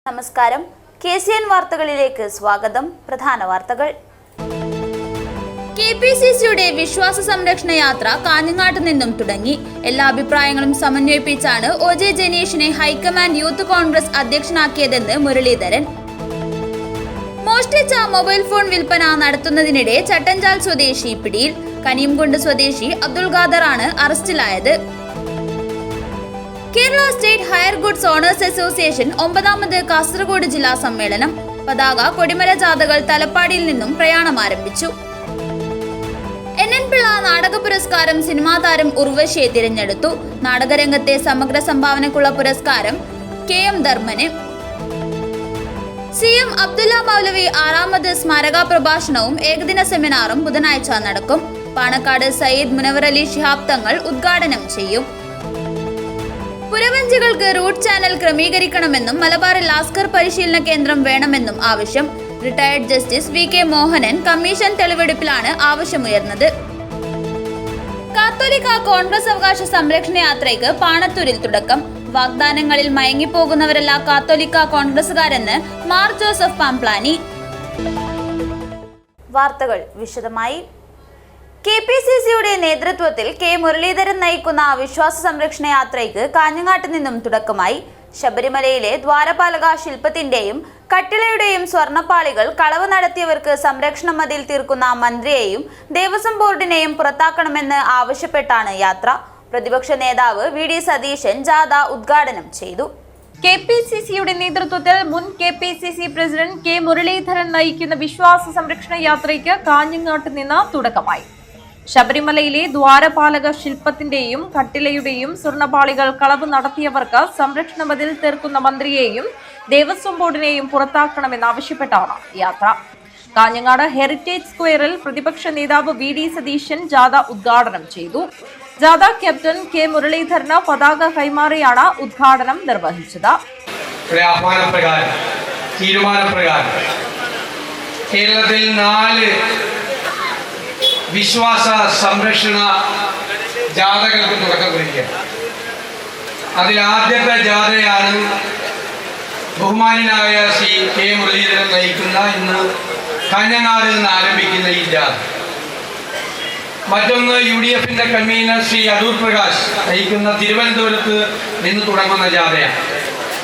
നമസ്കാരം. KCN വാർത്തകളിലേക്ക് സ്വാഗതം. പ്രധാന വാർത്തകൾ. KPCCയുടെ വിശ്വാസ സംരക്ഷണ യാത്ര കാഞ്ഞങ്ങാട്ട് നിന്നും തുടങ്ങി. എല്ലാ അഭിപ്രായങ്ങളും സമന്വയിപ്പിച്ചാണ് OJ ജനീഷിനെ ഹൈക്കമാൻഡ് യൂത്ത് കോൺഗ്രസ് അധ്യക്ഷനാക്കിയതെന്ന് മുരളീധരൻ. മോഷ്ടിച്ച മൊബൈൽ ഫോൺ വിൽപ്പന നടത്തുന്നതിനിടെ ചട്ടഞ്ചാൽ സ്വദേശി പിടിയിൽ. കനിയംകുണ്ട് സ്വദേശി അബ്ദുൾ ഖാദറാണ് അറസ്റ്റിലായത്. Kerala state hire goods owners association 9ാമത് കാസർഗോഡ് ജില്ലാ സമ്മേളനം. പതാക കൊടിമര ജാഥകൾ തലപ്പാടിയിൽ നിന്നും പ്രയാണം ആരംഭിച്ചു. NN പിള്ള നാടക പുരസ്കാരം സിനിമാ താരം ഉർവശിയെ തിരഞ്ഞെടുത്തു. നാടകരംഗത്തെ സമഗ്ര സംഭാവനക്കുള്ള പുരസ്കാരം KM ധർമ്മന്. CM അബ്ദുല്ല മൗലവി 6ാമത് സ്മാരക പ്രഭാഷണവും ഏകദിന സെമിനാറും ബുധനാഴ്ച നടക്കും. പാണക്കാട് സയ്യിദ് മുനവർ അലി ശിഹാബ് തങ്ങൾ ഉദ്ഘാടനം ചെയ്യും. പുരവഞ്ചികൾക്ക് റൂട്ട് ചാനൽ ക്രമീകരിക്കണമെന്നും മലബാറിൽ ലാസ്കർ പരിശീലന കേന്ദ്രം വേണമെന്നും ആവശ്യം. Retired justice VK Mohanan commission തെളിവെടുപ്പിലാണ് ആവശ്യമുയർന്നത്. കാത്തോലിക്ക കോൺഗ്രസ് അവകാശ സംരക്ഷണ യാത്രയ്ക്ക് പാണത്തൂരിൽ തുടക്കം. വാഗ്ദാനങ്ങളിൽ മയങ്ങിപ്പോകുന്നവരല്ല കാത്തോലിക്ക കോൺഗ്രസുകാരെന്ന് മാർ ജോസഫ് പാംപ്ലാനി. വാർത്തകൾ വിശദമായി. KPCCയുടെ നേതൃത്വത്തിൽ K മുരളീധരൻ നയിക്കുന്ന വിശ്വാസ സംരക്ഷണ യാത്രയ്ക്ക് കാഞ്ഞങ്ങാട്ട് നിന്നും തുടക്കമായി. ശബരിമലയിലെ ദ്വാരപാലക ശില്പത്തിന്റെയും കട്ടിളയുടെയും സ്വർണ്ണപ്പാളികൾ കളവ് നടത്തിയവർക്ക് സംരക്ഷണ മതിൽ തീർക്കുന്ന മന്ത്രിയെയും ദേവസ്വം ബോർഡിനെയും പുറത്താക്കണമെന്ന് ആവശ്യപ്പെട്ടാണ് യാത്ര. പ്രതിപക്ഷ നേതാവ് VD സതീശൻ ജാഥ ഉദ്ഘാടനം ചെയ്തു. KPCCയുടെ നേതൃത്വത്തിൽ മുൻ KPCC പ്രസിഡന്റ് K മുരളീധരൻ നയിക്കുന്ന വിശ്വാസ സംരക്ഷണ യാത്രയ്ക്ക് കാഞ്ഞങ്ങാട്ട് നിന്ന് തുടക്കമായി. ശബരിമലയിലെ ദ്വാരപാലക ശില്പത്തിന്റെയും കട്ടിലയുടെയും സ്വർണ്ണപാളികൾ കളവ് നടത്തിയവർക്ക് സംരക്ഷണ മതിൽ തീർക്കുന്ന മന്ത്രിയെയും ദേവസ്വം ബോർഡിനെയും പുറത്താക്കണമെന്നാവശ്യപ്പെട്ടാണ് യാത്ര. കാഞ്ഞങ്ങാട് ഹെറിറ്റേജ് സ്ക്വയറിൽ പ്രതിപക്ഷ നേതാവ് VD സതീശൻ ജാഥ ഉദ്ഘാടനം ചെയ്തു. ജാഥ ക്യാപ്റ്റൻ K മുരളീധരന് പതാക കൈമാറിയാണ് ഉദ്ഘാടനം നിർവഹിച്ചത്. തീരുമാനപ്രകാരം കേരളത്തിൽ 4 വിശ്വാസ സംരക്ഷണ ജാഥകൾക്ക് തുടക്കം കുറിക്കുക. അതിൽ ആദ്യത്തെ ജാഥയാണ് ബഹുമാനായ ശ്രീ K മുരളീധരൻ നയിക്കുന്ന ഇന്ന് കാഞ്ഞങ്ങാട് നിന്ന് ആരംഭിക്കുന്ന ഈ ജാഥ. മറ്റൊന്ന് UDFന്റെ കൺവീനർ ശ്രീ അടൂർ പ്രകാശ് നയിക്കുന്ന തിരുവനന്തപുരത്ത് നിന്ന് തുടങ്ങുന്ന ജാഥയാണ്.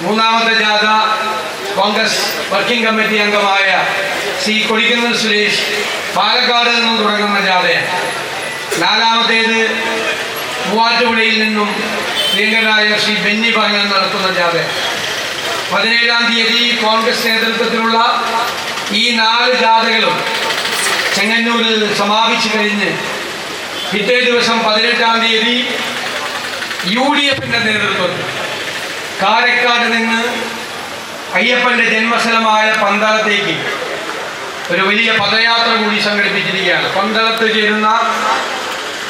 3ാമത്തെ ജാഥ കോൺഗ്രസ് വർക്കിംഗ് കമ്മിറ്റി അംഗമായ ശ്രീ കൊടിക്കുന്നിൽ സുരേഷ് പാലക്കാട് നിന്നും തുടങ്ങുന്ന ജാഥയാണ്. 4ാമത്തേത് മൂവാറ്റുപുഴയിൽ നിന്നും പ്രിയങ്കരായ ശ്രീ ബെന്നി പറഞ്ഞ നടത്തുന്ന ജാഥയാണ്. 17ാം തീയതി കോൺഗ്രസ് നേതൃത്വത്തിലുള്ള ഈ 4 ജാഥകളും ചെങ്ങന്നൂരിൽ സമാപിച്ചു കഴിഞ്ഞ് പിറ്റേ ദിവസം 18ാം തീയതി UDFന്റെ നേതൃത്വത്തിൽ കാരക്കാട് നിന്ന് അയ്യപ്പന്റെ ജന്മസ്ഥലമായ പന്തളത്തേക്ക് ഒരു വലിയ പദയാത്ര കൂടി സംഘടിപ്പിച്ചിരിക്കുകയാണ്. പന്തളത്ത് ചേരുന്ന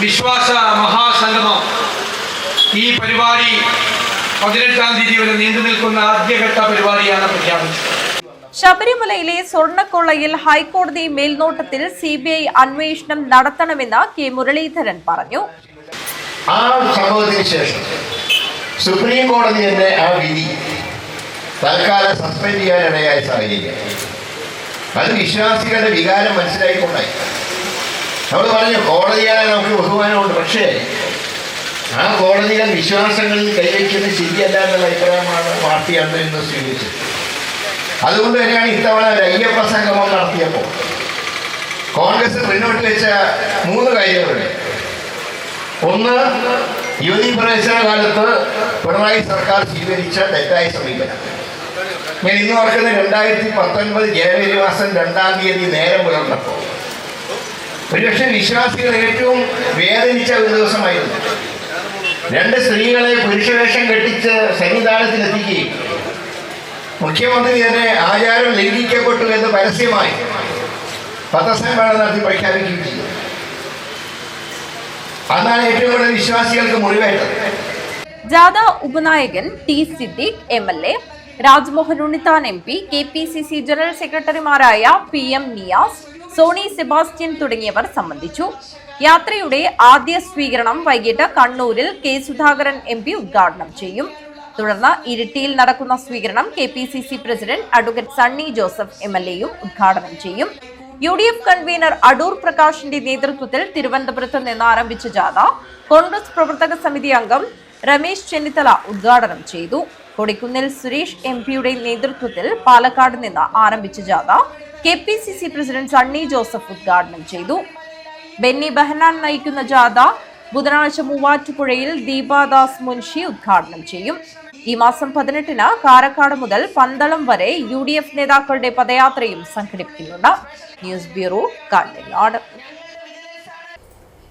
വിശ്വാസ മഹാസംഗമം ഈ പരിപാടി 18ാം തീയതി വരെ നീണ്ടു നിൽക്കുന്ന ആദ്യഘട്ട പരിപാടിയാണ് പ്രഖ്യാപിച്ചത്. ശബരിമലയിലെ സ്വർണ്ണക്കൊള്ളയിൽ ഹൈക്കോടതി മേൽനോട്ടത്തിൽ CBI അന്വേഷണം നടത്തണമെന്ന് K മുരളീധരൻ പറഞ്ഞു. ആ സംഭവത്തിന് ശേഷം സുപ്രീം കോടതി തന്നെ ആ വിധി തൽക്കാലം സസ്പെൻഡ് ചെയ്യാനിടയായ സാഹചര്യം. അത് വിശ്വാസികളുടെ വികാരം മനസ്സിലായിക്കൊണ്ടായി. നമ്മൾ പറഞ്ഞു കോടതിയാണ് നമുക്ക് ബഹുമാനമുണ്ട്, പക്ഷേ ആ കോടതികൾ വിശ്വാസങ്ങളിൽ കൈവയ്ക്കുന്നത് ശരിയല്ല എന്നുള്ള അഭിപ്രായമാണ് പാർട്ടിയാണ് ഇന്ന് സ്വീകരിച്ചത്. അതുകൊണ്ട് തന്നെയാണ് ഇത്തവണ ഒരു അയ്യപ്പ സംഗമം നടത്തിയപ്പോൾ കോൺഗ്രസ് മുന്നോട്ട് വെച്ച 3 കാര്യങ്ങളുണ്ട്. ഒന്ന്, യുവതി പ്രവേശന കാലത്ത് പിണറായി സർക്കാർ സ്വീകരിച്ച തെറ്റായ സമീപനം. ഞാൻ ഇന്ന് ഓർക്കുന്നത് 2019 ജനുവരി മാസം 2ാം തീയതി നേരം പുലർന്നപ്പോൾ ഒരുപക്ഷെ വിശ്വാസികൾ ഏറ്റവും വേദനിച്ച ഒരു ദിവസമായിരുന്നു. 2 സ്ത്രീകളെ പുരുഷവേഷം കെട്ടിച്ച് സന്നിധാനത്തിലെത്തിക്കുകയും മുഖ്യമന്ത്രി തന്നെ ആചാരം ലംഘിക്കപ്പെട്ടു എന്ന് പരസ്യമായി പത്രസമ്മേളനം നടത്തി പ്രഖ്യാപിക്കുകയും ചെയ്തു. അതാണ് ഏറ്റവും കൂടുതൽ വിശ്വാസികൾക്ക് മുറിവേറ്റത്. ജാഥ ഉപനായകൻ T Siddique MLA, Rajmohan Unnithan MP, KPCC general സെക്രട്ടറിമാരായ PM നിയാസ്, സോണി സെബാസ്റ്റ്യൻ തുടങ്ങിയവർ സംബന്ധിച്ചു. യാത്രയുടെ ആദ്യ സ്വീകരണം വൈകിട്ട് കണ്ണൂരിൽ K സുധാകരൻ MP ഉദ്ഘാടനം ചെയ്യും. തുടർന്ന് ഇരിട്ടിയിൽ നടക്കുന്ന സ്വീകരണം KPCC president advocate Sunny Joseph MLAയും ഉദ്ഘാടനം ചെയ്യും. UDF കൺവീനർ അടൂർ പ്രകാശിന്റെ നേതൃത്വത്തിൽ തിരുവനന്തപുരത്ത് നിന്ന് ആരംഭിച്ച ജാഥ കോൺഗ്രസ് പ്രവർത്തക സമിതി അംഗം രമേശ് ചെന്നിത്തല ഉദ്ഘാടനം ചെയ്തു. കൊടിക്കുന്നിൽ സുരേഷ് MPയുടെ നേതൃത്വത്തിൽ പാലക്കാട് നിന്ന് ആരംഭിച്ച ജാഥ KPCC പ്രസിഡന്റ് സണ്ണി ജോസഫ് ഉദ്ഘാടനം ചെയ്തു. ബെന്നി ബെഹനാൻ നയിക്കുന്ന ജാഥ ബുധനാഴ്ച മൂവാറ്റുപുഴയിൽ ദീപാദാസ് മുൻഷി ഉദ്ഘാടനം ചെയ്യും. ഈ മാസം 18-ന് കാരക്കാട് മുതൽ പന്തളം വരെ UDF നേതാക്കളുടെ പദയാത്രയും സംഘടിപ്പിക്കുന്നുണ്ട്. News bureau, Kanhangad.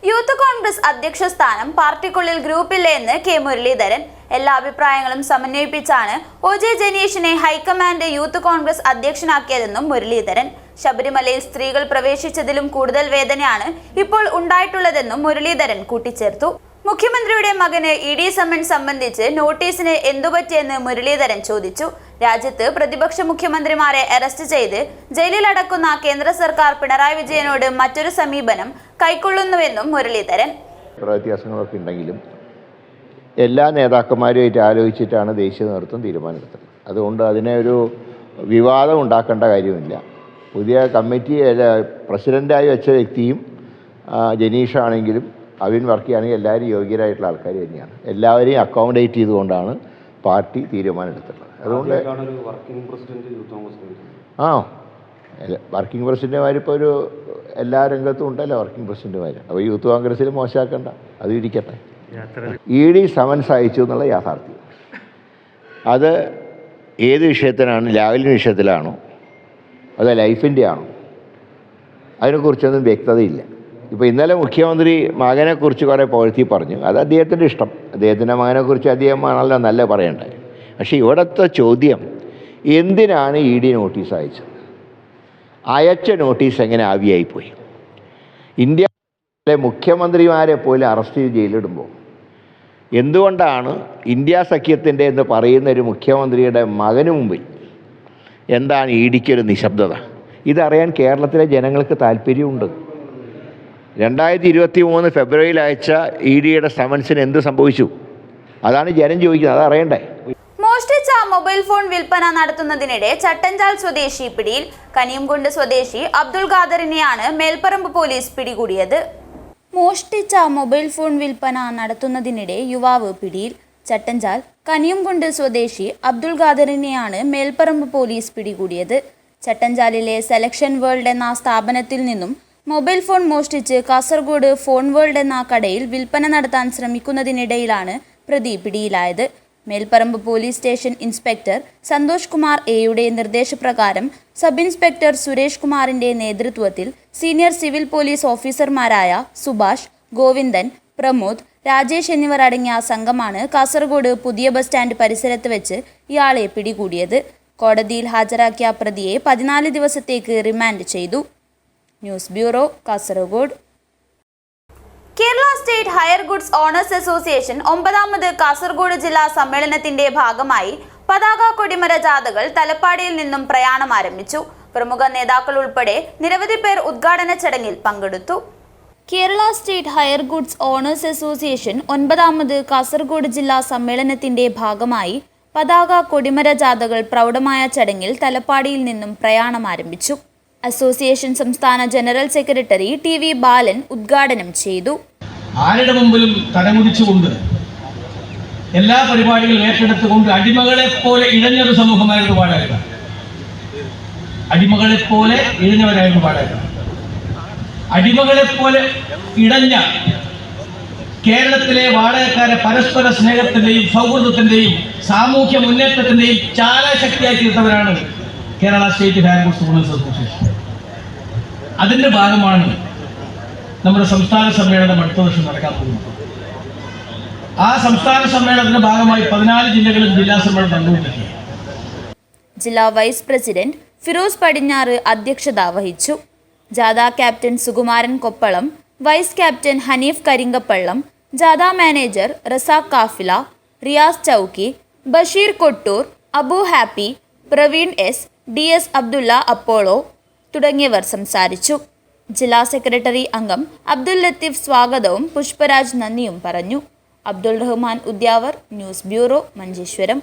Youth Congress അധ്യക്ഷ സ്ഥാനം പാർട്ടിക്കുള്ളിൽ ഗ്രൂപ്പില്ല എന്ന് കെ മുരളീധരൻ. എല്ലാ അഭിപ്രായങ്ങളും സമന്വയിപ്പിച്ചാണ് OJ ജനീഷിനെ ഹൈക്കമാൻഡ് യൂത്ത് കോൺഗ്രസ് അധ്യക്ഷനാക്കിയതെന്നും മുരളീധരൻ. ശബരിമലയിൽ സ്ത്രീകൾ പ്രവേശിച്ചതിലും കൂടുതൽ വേദനയാണ് ഇപ്പോൾ ഉണ്ടായിട്ടുള്ളതെന്നും മുരളീധരൻ കൂട്ടിച്ചേർത്തു. മുഖ്യമന്ത്രിയുടെ മകന് ED സമൻസ് സംബന്ധിച്ച് നോട്ടീസിന് എന്തുപറ്റിയെന്ന് മുരളീധരൻ ചോദിച്ചു. രാജ്യത്ത് പ്രതിപക്ഷ മുഖ്യമന്ത്രിമാരെ അറസ്റ്റ് ചെയ്ത് ജയിലിലടക്കുന്ന കേന്ദ്ര സർക്കാർ പിണറായി വിജയനോട് മറ്റൊരു സമീപനം കൈക്കൊള്ളുന്നുവെന്നും മുരളീധരൻ. വ്യത്യാസങ്ങളൊക്കെ ഉണ്ടെങ്കിലും എല്ലാ നേതാക്കന്മാരുമായിട്ട് ആലോചിച്ചിട്ടാണ് ദേശീയ നേതൃത്വം തീരുമാനമെടുത്തത്. അതുകൊണ്ട് അതിനെ ഒരു വിവാദം ഉണ്ടാക്കേണ്ട കാര്യമില്ല. പുതിയ കമ്മിറ്റി പ്രസിഡൻ്റായി വെച്ച വ്യക്തിയും ജനീഷാണെങ്കിലും അവിൻ വർക്കിയാണെങ്കിൽ എല്ലാവരും യോഗ്യരായിട്ടുള്ള ആൾക്കാർ തന്നെയാണ്. എല്ലാവരെയും അക്കോമഡേറ്റ് ചെയ്തുകൊണ്ടാണ് പാർട്ടി തീരുമാനമെടുത്തിട്ടുള്ളത്. അതുകൊണ്ട് വർക്കിംഗ് പ്രസിഡന്റുമാരിപ്പോൾ ഒരു എല്ലാ രംഗത്തും ഉണ്ടല്ലോ വർക്കിംഗ് പ്രസിഡന്റുമാർ. അപ്പോൾ യൂത്ത് കോൺഗ്രസ്സിൽ മോശമാക്കണ്ട, അത് ഇരിക്കട്ടെ. ED സമൻസ് അയച്ചു എന്നുള്ള യാഥാർത്ഥ്യം. അത് ഏത് വിഷയത്തിനാണ്? ലാവലിൻ വിഷയത്തിലാണോ അതോ ലൈഫിൻ്റെ ആണോ? അതിനെക്കുറിച്ചൊന്നും വ്യക്തതയില്ല. ഇപ്പോൾ ഇന്നലെ മുഖ്യമന്ത്രി മകനെക്കുറിച്ച് കുറേ പുകഴ്ത്തി പറഞ്ഞു. അത് അദ്ദേഹത്തിൻ്റെ ഇഷ്ടം. അദ്ദേഹത്തിൻ്റെ മകനെക്കുറിച്ച് അദ്ദേഹമാണല്ലോ നല്ല പറയേണ്ടത്. പക്ഷേ ഇവിടുത്തെ ചോദ്യം, എന്തിനാണ് ED നോട്ടീസ് അയച്ചത്? അയച്ച നോട്ടീസ് എങ്ങനെ ആവിയായിപ്പോയി? ഇന്ത്യയിലെ മുഖ്യമന്ത്രിമാരെ പോലും അറസ്റ്റ് ചെയ്ത് ജയിലിടുമ്പോൾ എന്തുകൊണ്ടാണ് ഇന്ത്യ സഖ്യത്തിൻ്റെ എന്ന് പറയുന്ന ഒരു മുഖ്യമന്ത്രിയുടെ മകന് മുമ്പിൽ എന്താണ് EDക്കൊരു നിശബ്ദത? ഇതറിയാൻ കേരളത്തിലെ ജനങ്ങൾക്ക് താല്പര്യമുണ്ട്. 2023 ഫെബ്രുവരിയിൽ അയച്ച EDയുടെ സമൻസിന് എന്ത് സംഭവിച്ചു? അതാണ് ജനം ചോദിക്കുന്നത്. അതറിയണ്ടേ? മോഷ്ടിച്ച മൊബൈൽ ഫോൺ വിൽപ്പന നടത്തുന്നതിനിടെ ചട്ടഞ്ചാൽ സ്വദേശി പിടിയിൽ. കനിയംകുണ്ട് സ്വദേശി അബ്ദുൾ ഖാദറിനെയാണ് മേൽപ്പറമ്പ് പോലീസ് പിടികൂടിയത്. മോഷ്ടിച്ച മൊബൈൽ ഫോൺ വിൽപ്പന നടത്തുന്നതിനിടെ യുവാവ് പിടിയിൽ. ചട്ടഞ്ചാൽ കനിയംകുണ്ട് സ്വദേശി അബ്ദുൾ ഖാദറിനെയാണ് മേൽപ്പറമ്പ് പോലീസ് പിടികൂടിയത്. ചട്ടഞ്ചാലിലെ സെലക്ഷൻ വേൾഡ് എന്ന സ്ഥാപനത്തിൽ നിന്നും മൊബൈൽ ഫോൺ മോഷ്ടിച്ച് കാസർഗോഡ് ഫോൺ വേൾഡ് എന്ന കടയിൽ വിൽപ്പന നടത്താൻ ശ്രമിക്കുന്നതിനിടയിലാണ് പ്രതി പിടിയിലായത്. Melparamba police station inspector Santhosh Kumar എയുടെ നിർദ്ദേശപ്രകാരം സബ് ഇൻസ്പെക്ടർ സുരേഷ് കുമാറിന്റെ നേതൃത്വത്തിൽ സീനിയർ സിവിൽ പോലീസ് ഓഫീസർമാരായ സുഭാഷ്, ഗോവിന്ദൻ, പ്രമോദ്, രാജേഷ് എന്നിവർ അടങ്ങിയ സംഘമാണ് കാസർഗോഡ് പുതിയ ബസ് സ്റ്റാൻഡ് പരിസരത്ത് വെച്ച് ഇയാളെ പിടികൂടിയത്. കോടതിയിൽ ഹാജരാക്കിയ പ്രതിയെ 14 ദിവസത്തേക്ക് റിമാൻഡ് ചെയ്തു. News bureau, Kasaragod. Kerala state hire goods owners association 9ാമത് കാസർഗോഡ് ജില്ലാ സമ്മേളനത്തിന്റെ ഭാഗമായി പതാക കൊടിമര ജാഥകൾ തലപ്പാടിയിൽ നിന്നും പ്രയാണം ആരംഭിച്ചു. പ്രമുഖ നേതാക്കൾ ഉൾപ്പെടെ നിരവധി പേർ ഉദ്ഘാടന ചടങ്ങിൽ പങ്കെടുത്തു. Kerala state hire goods owners association 9ാമത് കാസർഗോഡ് ജില്ലാ സമ്മേളനത്തിന്റെ ഭാഗമായി പതാക കൊടിമര ജാഥകൾ പ്രൗഢമായ ചടങ്ങിൽ തലപ്പാടിയിൽ നിന്നും പ്രയാണം ആരംഭിച്ചു. അസോസിയേഷൻ സംസ്ഥാന ജനറൽ സെക്രട്ടറി TV ബാലൻ ഉദ്ഘാടനം ചെയ്തു. ആരുടെ മുമ്പിലും തടമുടിച്ചുകൊണ്ട് എല്ലാ പരിപാടികളും ഏറ്റെടുത്തുകൊണ്ട് അടിമകളെ പോലെ ഇഴഞ്ഞൊരു സമൂഹമായിരുന്നു വാടക. അടിമകളെ പോലെ ഇഴഞ്ഞവരായിരുന്നു വാടക. അടിമകളെ പോലെ ഇടഞ്ഞ കേരളത്തിലെ വാടകക്കാരെ പരസ്പര സ്നേഹത്തിന്റെയും സൗഹൃദത്തിന്റെയും സാമൂഹ്യ മുന്നേറ്റത്തിന്റെയും ചാലശക്തിയാക്കി തീർത്തവരാണ് Kerala state hire goods owners association. അതിന്റെ ഭാഗമാണ് നമ്മുടെ സംസ്ഥാന സമ്മേളനം അടുത്ത വർഷം നടക്കാൻ പോകുന്നത്. ആ സംസ്ഥാന സമ്മേളനത്തിന്റെ ഭാഗമായി 14 ജില്ലകളിൽ ജില്ലാ സമ്മേളനം നടന്നുകൊണ്ടിരിക്കുക. ജില്ലാ വൈസ് പ്രസിഡന്റ് ഫിറോസ് പടിഞ്ഞാറ് അധ്യക്ഷത വഹിച്ചു. ജാഥ captain Sukumaran Koppalam, vice captain Haneef Karinkappallam, ജാഥ manager Razak Kafila, Riyas Chowki, Basheer Kottoor, Abu Happy, Praveen S, DS Abdulla Apollo തുടങ്ങിയവർ സംസാരിച്ചു. ജില്ലാ സെക്രട്ടറി അംഗം അബ്ദുൽ ലത്തീഫ് സ്വാഗതവും പുഷ്പരാജ് നന്ദിയും പറഞ്ഞു. Abdul Rahman Udyavar, news bureau, Manjeshwaram.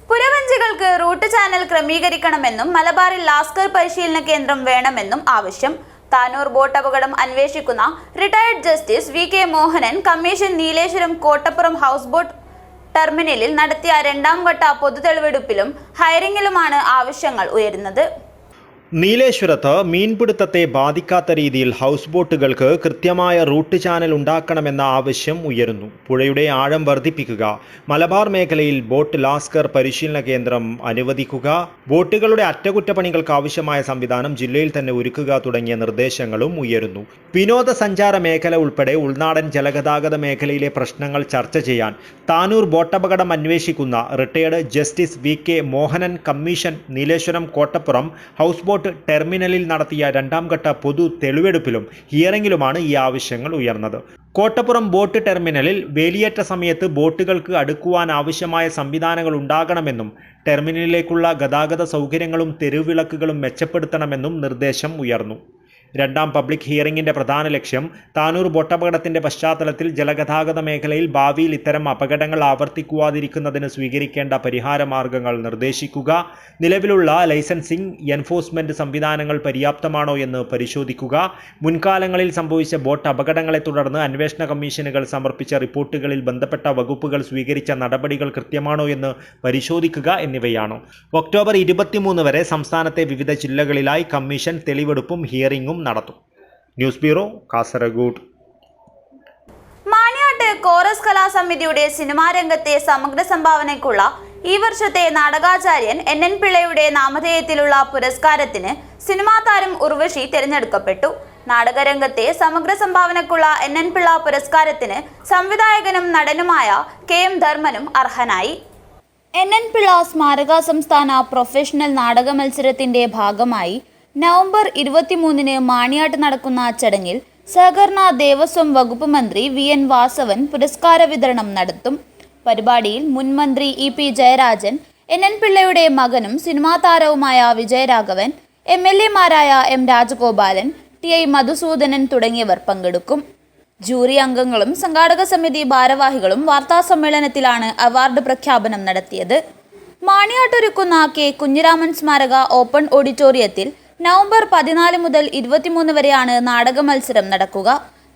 പുരവഞ്ചികൾക്ക് റൂട്ട് ചാനൽ ക്രമീകരിക്കണമെന്നും മലബാറിൽ ലാസ്കർ പരിശീലന കേന്ദ്രം വേണമെന്നും ആവശ്യം. താനൂർ ബോട്ട് അപകടം അന്വേഷിക്കുന്ന retired justice V K Mohanan commission Nileshwaram Kottappuram house boat ടെർമിനലിൽ നടത്തിയ രണ്ടാം ഘട്ട പൊതുതെളിവെടുപ്പിലും ഹയറിംഗിലുമാണ് ആവശ്യങ്ങൾ ഉയരുന്നത്. നീലേശ്വരത്ത് മീൻപിടുത്തത്തെ ബാധിക്കാത്ത രീതിയിൽ ഹൗസ് ബോട്ടുകൾക്ക് കൃത്യമായ റൂട്ട് ചാനൽ ഉണ്ടാക്കണമെന്ന ആവശ്യം ഉയരുന്നു. പുഴയുടെ ആഴം വർദ്ധിപ്പിക്കുക, മലബാർ മേഖലയിൽ ബോട്ട് ലാസ്കർ പരിശീലന കേന്ദ്രം അനുവദിക്കുക, ബോട്ടുകളുടെ അറ്റകുറ്റപ്പണികൾക്ക് ആവശ്യമായ സംവിധാനം ജില്ലയിൽ തന്നെ ഒരുക്കുക തുടങ്ങിയ നിർദ്ദേശങ്ങളും ഉയരുന്നു. വിനോദസഞ്ചാര മേഖല ഉൾപ്പെടെ ഉൾനാടൻ ജലഗതാഗത മേഖലയിലെ പ്രശ്നങ്ങൾ ചർച്ച ചെയ്യാൻ താനൂർ ബോട്ടപകടം അന്വേഷിക്കുന്ന retired justice V K Mohanan commission Nileshwaram Kottappuram house boat ടെർമിനലിൽ നടത്തിയ രണ്ടാം ഘട്ട പൊതു തെളിവെടുപ്പിലും ഹിയറിംഗിലുമാണ് ഈ ആവശ്യങ്ങൾ ഉയർന്നത്. കോട്ടപ്പുറം ബോട്ട് ടെർമിനലിൽ വേലിയേറ്റ സമയത്ത് ബോട്ടുകൾക്ക് അടുക്കുവാൻ ആവശ്യമായ സംവിധാനങ്ങൾ ഉണ്ടാകണമെന്നും ടെർമിനലിലേക്കുള്ള ഗതാഗത സൗകര്യങ്ങളും തെരുവിളക്കുകളും മെച്ചപ്പെടുത്തണമെന്നും നിർദ്ദേശം ഉയർന്നു. രണ്ടാം പബ്ലിക് ഹിയറിംഗിന്റെ പ്രധാന ലക്ഷ്യം താനൂർ ബോട്ടപകടത്തിന്റെ പശ്ചാത്തലത്തിൽ ജലഗതാഗത മേഖലയിൽ ഭാവിയിൽ ഇത്തരം അപകടങ്ങൾ ആവർത്തിക്കുവാതിരിക്കുന്നതിന് സ്വീകരിക്കേണ്ട പരിഹാര മാർഗങ്ങൾ നിർദ്ദേശിക്കുക, നിലവിലുള്ള ലൈസൻസിംഗ് എൻഫോഴ്സ്മെന്റ് സംവിധാനങ്ങൾ പര്യാപ്തമാണോ എന്ന് പരിശോധിക്കുക, മുൻകാലങ്ങളിൽ സംഭവിച്ച ബോട്ട് അപകടങ്ങളെ തുടർന്ന് അന്വേഷണ കമ്മീഷനുകൾ സമർപ്പിച്ച റിപ്പോർട്ടുകളിൽ ബന്ധപ്പെട്ട വകുപ്പുകൾ സ്വീകരിച്ച നടപടികൾ കൃത്യമാണോ എന്ന് പരിശോധിക്കുക എന്നിവയാണ്. ഒക്ടോബർ 23 വരെ സംസ്ഥാനത്തെ വിവിധ ജില്ലകളിലായി കമ്മീഷൻ തെളിവെടുപ്പും ഹിയറിംഗും നടത്തും. News bureau, Kasaragod. Maniyat chorus കലാസമിതിയുടെ സിനിമാ രംഗത്തെ സമഗ്ര സംഭാവനയ്ക്കുള്ള ഈ വർഷത്തെ നാടകാചാര്യൻ NN പിള്ളയുടെ നാമധേയത്തിലുള്ള പുരസ്കാരത്തിന് സിനിമാ താരം ഉർവശി തിരഞ്ഞെടുക്കപ്പെട്ടു. നാടകരംഗത്തെ സമഗ്ര സംഭാവനയ്ക്കുള്ള NN പിള്ള പുരസ്കാരത്തിന് സംവിധായകനും നടനുമായ KM ധർമ്മനും അർഹനായി. NN പിള്ള സ്മാരക സംസ്ഥാന പ്രൊഫഷണൽ നാടക മത്സരത്തിന്റെ ഭാഗമായി നവംബർ 23 മാണിയാട്ട് നടക്കുന്ന ചടങ്ങിൽ സഹകരണ ദേവസ്വം വകുപ്പ് മന്ത്രി VN വാസവൻ പുരസ്കാര വിതരണം നടത്തും. പരിപാടിയിൽ മുൻ മന്ത്രി EP ജയരാജൻ, NN പിള്ളയുടെ മകനും സിനിമാ താരവുമായ വിജയരാഘവൻ, MLA മാരായ M രാജഗോപാലൻ, TI മധുസൂദനൻ തുടങ്ങിയവർ പങ്കെടുക്കും. ജൂറി അംഗങ്ങളും സംഘാടക സമിതി ഭാരവാഹികളും വാർത്താസമ്മേളനത്തിലാണ് അവാർഡ് പ്രഖ്യാപനം നടത്തിയത്. മാണിയാട്ടൊരുക്കുന്ന K കുഞ്ഞിരാമൻ സ്മാരക ഓപ്പൺ ഓഡിറ്റോറിയത്തിൽ നവംബർ 14 മുതൽ 23 വരെയാണ് നാടക മത്സരം നടക്കുക.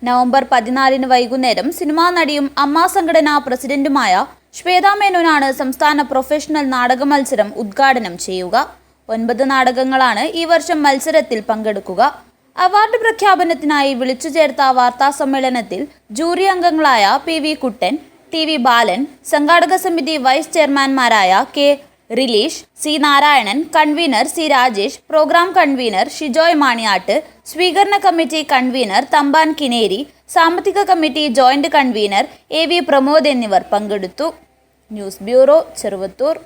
നവംബർ 14 വൈകുന്നേരം സിനിമാ നടിയും അമ്മ സംഘടനാ പ്രസിഡന്റുമായ ശ്വേതാ മേനോനാണ് സംസ്ഥാന പ്രൊഫഷണൽ നാടക മത്സരം ഉദ്ഘാടനം ചെയ്യുക. 9 നാടകങ്ങളാണ് ഈ വർഷം മത്സരത്തിൽ പങ്കെടുക്കുക. അവാർഡ് പ്രഖ്യാപനത്തിനായി വിളിച്ചു ചേർത്ത വാർത്താ സമ്മേളനത്തിൽ ജൂറി അംഗങ്ങളായ PV കുട്ടൻ, TV ബാലൻ, സംഘാടക സമിതി വൈസ് ചെയർമാൻമാരായ K Relish, C Narayanan, convener C Rajesh, programme convener Shijoy Maniyat, സ്വീകരണ കമ്മിറ്റി കൺവീനർ തമ്പാൻ കിനേരി, സാമ്പത്തിക committee joint convener AV Pramod എന്നിവർ പങ്കെടുത്തു. News bureau, Cheruvathur.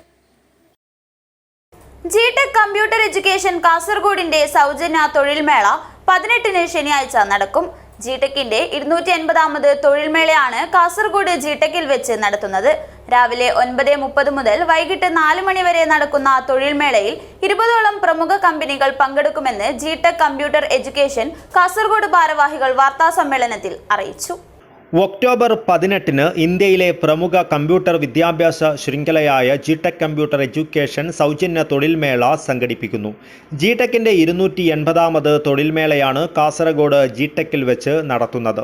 GTech computer education കാസർഗോഡിന്റെ സൗജന്യ തൊഴിൽമേള 18 ശനിയാഴ്ച നടക്കും. GTechന്റെ 280ാമത് തൊഴിൽമേളയാണ് കാസർഗോഡ് GTechൽ വെച്ച് നടത്തുന്നത്. രാവിലെ 9:30 മുതൽ വൈകിട്ട് 4 മണി വരെ നടക്കുന്ന തൊഴിൽമേളയിൽ 20ഓളം പ്രമുഖ കമ്പനികൾ പങ്കെടുക്കുമെന്ന് GTech കമ്പ്യൂട്ടർ എഡ്യൂക്കേഷൻ കാസർഗോഡ് ഭാരവാഹികൾ വാർത്താസമ്മേളനത്തിൽ അറിയിച്ചു. ഒക്ടോബർ 18 ഇന്ത്യയിലെ പ്രമുഖ കമ്പ്യൂട്ടർ വിദ്യാഭ്യാസ ശൃംഖലയായ GTech കമ്പ്യൂട്ടർ എഡ്യൂക്കേഷൻ സൗജന്യ തൊഴിൽമേള സംഘടിപ്പിക്കുന്നു. GTechന്റെ 280ാമത് തൊഴിൽമേളയാണ് കാസർഗോഡ് GTechൽ വെച്ച് നടത്തുന്നത്.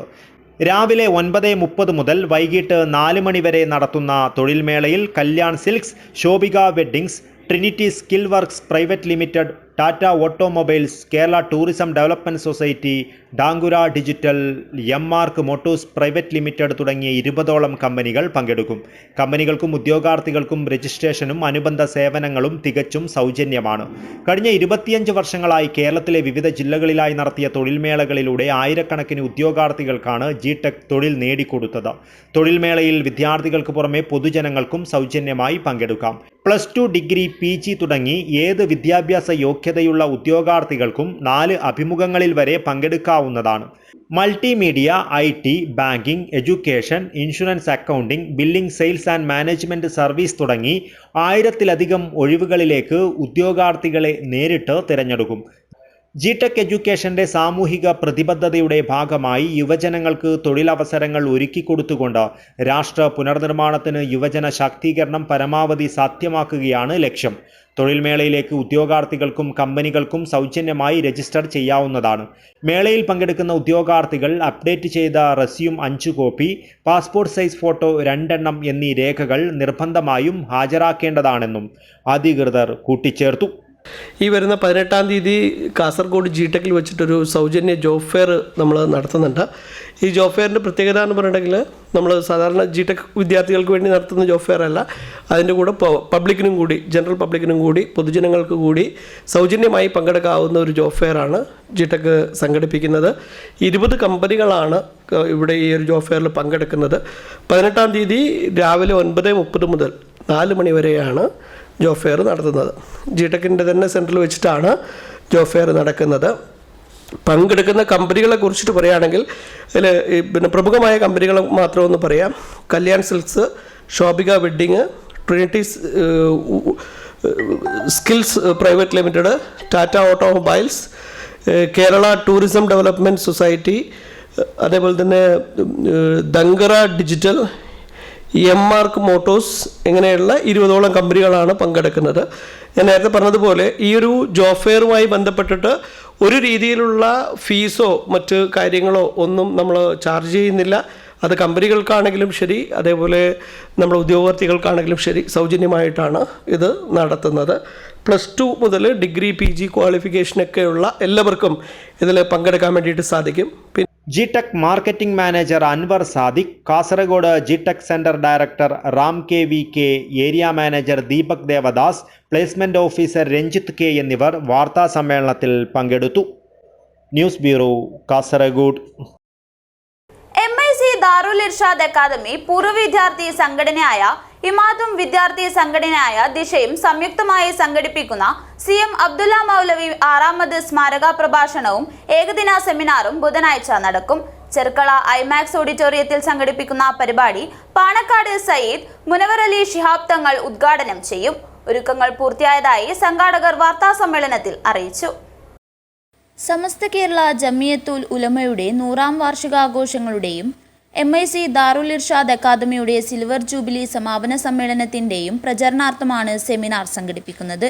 രാവിലെ 9:30 മുതൽ വൈകിട്ട് 4 മണി വരെ നടത്തുന്ന തൊഴിൽമേളയിൽ Kalyan silks, Shobhika weddings, Trinity skill works private limited, Tata automobiles, Kerala tourism development society, Dankura digital, Emmark motors private limited തുടങ്ങിയ 20ഓളം കമ്പനികൾ പങ്കെടുക്കും. കമ്പനികൾക്കും ഉദ്യോഗാർത്ഥികൾക്കും രജിസ്ട്രേഷനും അനുബന്ധ സേവനങ്ങളും തികച്ചും സൗജന്യമാണ്. കഴിഞ്ഞ 25 വർഷങ്ങളായി കേരളത്തിലെ വിവിധ ജില്ലകളിലായി നടത്തിയ തൊഴിൽമേളകളിലൂടെ ആയിരക്കണക്കിന് ഉദ്യോഗാർത്ഥികൾക്കാണ് GTech തൊഴിൽ നേടിക്കൊടുത്തത്. തൊഴിൽമേളയിൽ വിദ്യാർത്ഥികൾക്ക് പുറമെ പൊതുജനങ്ങൾക്കും സൗജന്യമായി പങ്കെടുക്കാം. +2 ഡിഗ്രി, PG തുടങ്ങി ഏത് വിദ്യാഭ്യാസ യോഗ്യതയുള്ള ഉദ്യോഗാർത്ഥികൾക്കും 4 അഭിമുഖങ്ങളിൽ വരെ പങ്കെടുക്കാവുന്നതാണ്. Multimedia, IT, banking, education, insurance, accounting, billing, sales and management service തുടങ്ങി 1000-ലധികം ഒഴിവുകളിലേക്ക് ഉദ്യോഗാർത്ഥികളെ നേരിട്ട് തിരഞ്ഞെടുക്കും. ജിടെക് എഡ്യൂക്കേഷന്റെ സാമൂഹിക പ്രതിബദ്ധതയുടെ ഭാഗമായി യുവജനങ്ങൾക്ക് തൊഴിലവസരങ്ങൾ ഒരുക്കിക്കൊടുത്തുകൊണ്ട് രാഷ്ട്ര പുനർനിർമ്മാണത്തിന് യുവജന ശാക്തീകരണം പരമാവധി സാധ്യമാക്കുകയാണ് ലക്ഷ്യം. തൊഴിൽമേളയിലേക്ക് ഉദ്യോഗാർത്ഥികൾക്കും കമ്പനികൾക്കും സൗജന്യമായി രജിസ്റ്റർ ചെയ്യാവുന്നതാണ്. മേളയിൽ പങ്കെടുക്കുന്ന ഉദ്യോഗാർത്ഥികൾ അപ്ഡേറ്റ് ചെയ്ത resume 5 copy, passport size photo 2 എണ്ണം എന്നീ രേഖകൾ നിർബന്ധമായും ഹാജരാക്കേണ്ടതാണെന്നും അധികൃതർ കൂട്ടിച്ചേർത്തു. ഈ വരുന്ന 18-ാം തീയതി കാസർഗോഡ് ജിടെക്കിൽ വെച്ചിട്ടൊരു സൗജന്യ ജോബ് ഫെയർ നമ്മൾ നടത്തുന്നുണ്ട്. ഈ ജോബ് ഫെയറിൻ്റെ പ്രത്യേകത എന്ന് പറഞ്ഞിട്ടുണ്ടെങ്കിൽ നമ്മൾ സാധാരണ ജിടെക് വിദ്യാർത്ഥികൾക്ക് വേണ്ടി നടത്തുന്ന ജോബ് ഫെയർ അല്ല, അതിൻ്റെ കൂടെ പബ്ലിക്കിനും കൂടി, ജനറൽ പബ്ലിക്കിനും കൂടി, പൊതുജനങ്ങൾക്ക് കൂടി സൗജന്യമായി പങ്കെടുക്കാവുന്ന ഒരു ജോബ് ഫെയറാണ് ജിടെക് സംഘടിപ്പിക്കുന്നത്. 20 കമ്പനികളാണ് ഇവിടെ ഈ ഒരു ജോബ് ഫെയറിൽ പങ്കെടുക്കുന്നത്. 18-ാം തീയതി രാവിലെ 9:30 മുതൽ 4 മണി വരെയാണ് ജോബ് ഫെയർ നടത്തുന്നത്. ജിടെക്കിൻ്റെ തന്നെ സെൻറ്ററിൽ വെച്ചിട്ടാണ് ജോബ് ഫെയർ നടക്കുന്നത്. പങ്കെടുക്കുന്ന കമ്പനികളെ കുറിച്ചിട്ട് പറയുകയാണെങ്കിൽ അതിൽ പിന്നെ പ്രമുഖമായ കമ്പനികൾ മാത്രം ഒന്ന് പറയാം. Kalyan silks, Shobhika wedding, Trinity skills private limited, Tata automobiles, Kerala tourism development society, അതേപോലെ തന്നെ ദങ്കറ ഡിജിറ്റൽ, എംമാർക്ക് മോട്ടോഴ്സ്, ഇങ്ങനെയുള്ള 20ഓളം കമ്പനികളാണ് പങ്കെടുക്കുന്നത്. ഞാൻ നേരത്തെ പറഞ്ഞതുപോലെ ഈ ഒരു ജോബ് ഫെയറുമായി ബന്ധപ്പെട്ടിട്ട് ഒരു രീതിയിലുള്ള ഫീസോ മറ്റ് കാര്യങ്ങളോ ഒന്നും നമ്മൾ ചാർജ് ചെയ്യുന്നില്ല. അത് കമ്പനികൾക്കാണെങ്കിലും ശരി, അതേപോലെ നമ്മുടെ ഉദ്യോഗാർത്ഥികൾക്കാണെങ്കിലും ശരി, സൗജന്യമായിട്ടാണ് ഇത് നടത്തുന്നത്. +2 മുതൽ ഡിഗ്രി PG ക്വാളിഫിക്കേഷനൊക്കെയുള്ള എല്ലാവർക്കും ഇതിൽ പങ്കെടുക്കാൻ വേണ്ടിയിട്ട് സാധിക്കും. GTEC marketing manager Anwar Sadiq, Kasaragod GTEC centre director Ram KVK, area manager Deepak Devadas, placement officer Ranjith K എന്നിവർ വാർത്താ സമ്മേളനത്തിൽ പങ്കെടുത്തു. News bureau, Kasaragod. MIC Darul Irshad academy പൂർവ്വ വിദ്യാർത്ഥി സംഘടനയായ ഇമാദും വിദ്യാർത്ഥി സംഘടനയായ ദിശയും സംയുക്തമായി സംഘടിപ്പിക്കുന്ന CM അബ്ദുള്ള മൗലവി 6ാമത് സ്മാരക പ്രഭാഷണവും ഏകദിന സെമിനാറും ബുധനാഴ്ച നടക്കും. ചെർക്കള IMAX ഓഡിറ്റോറിയത്തിൽ സംഘടിപ്പിക്കുന്ന പരിപാടി പാണക്കാട് സയ്യിദ് മുനവർ അലി ശിഹാബ് തങ്ങൾ ഉദ്ഘാടനം ചെയ്യും. ഒരുക്കങ്ങൾ പൂർത്തിയായതായി സംഘാടകർ വാർത്താ സമ്മേളനത്തിൽ അറിയിച്ചു. സമസ്ത കേരള ജമിയത്തുൽ ഉലമയുടെ 100ാം വാർഷികാഘോഷങ്ങളുടെയും MIC ദാറുൽ ഇർഷാദ് അക്കാദമിയുടെ സിൽവർ ജൂബിലി സമാപന സമ്മേളനത്തിൻ്റെയും പ്രചരണാർത്ഥമാണ് സെമിനാർ സംഘടിപ്പിക്കുന്നത്.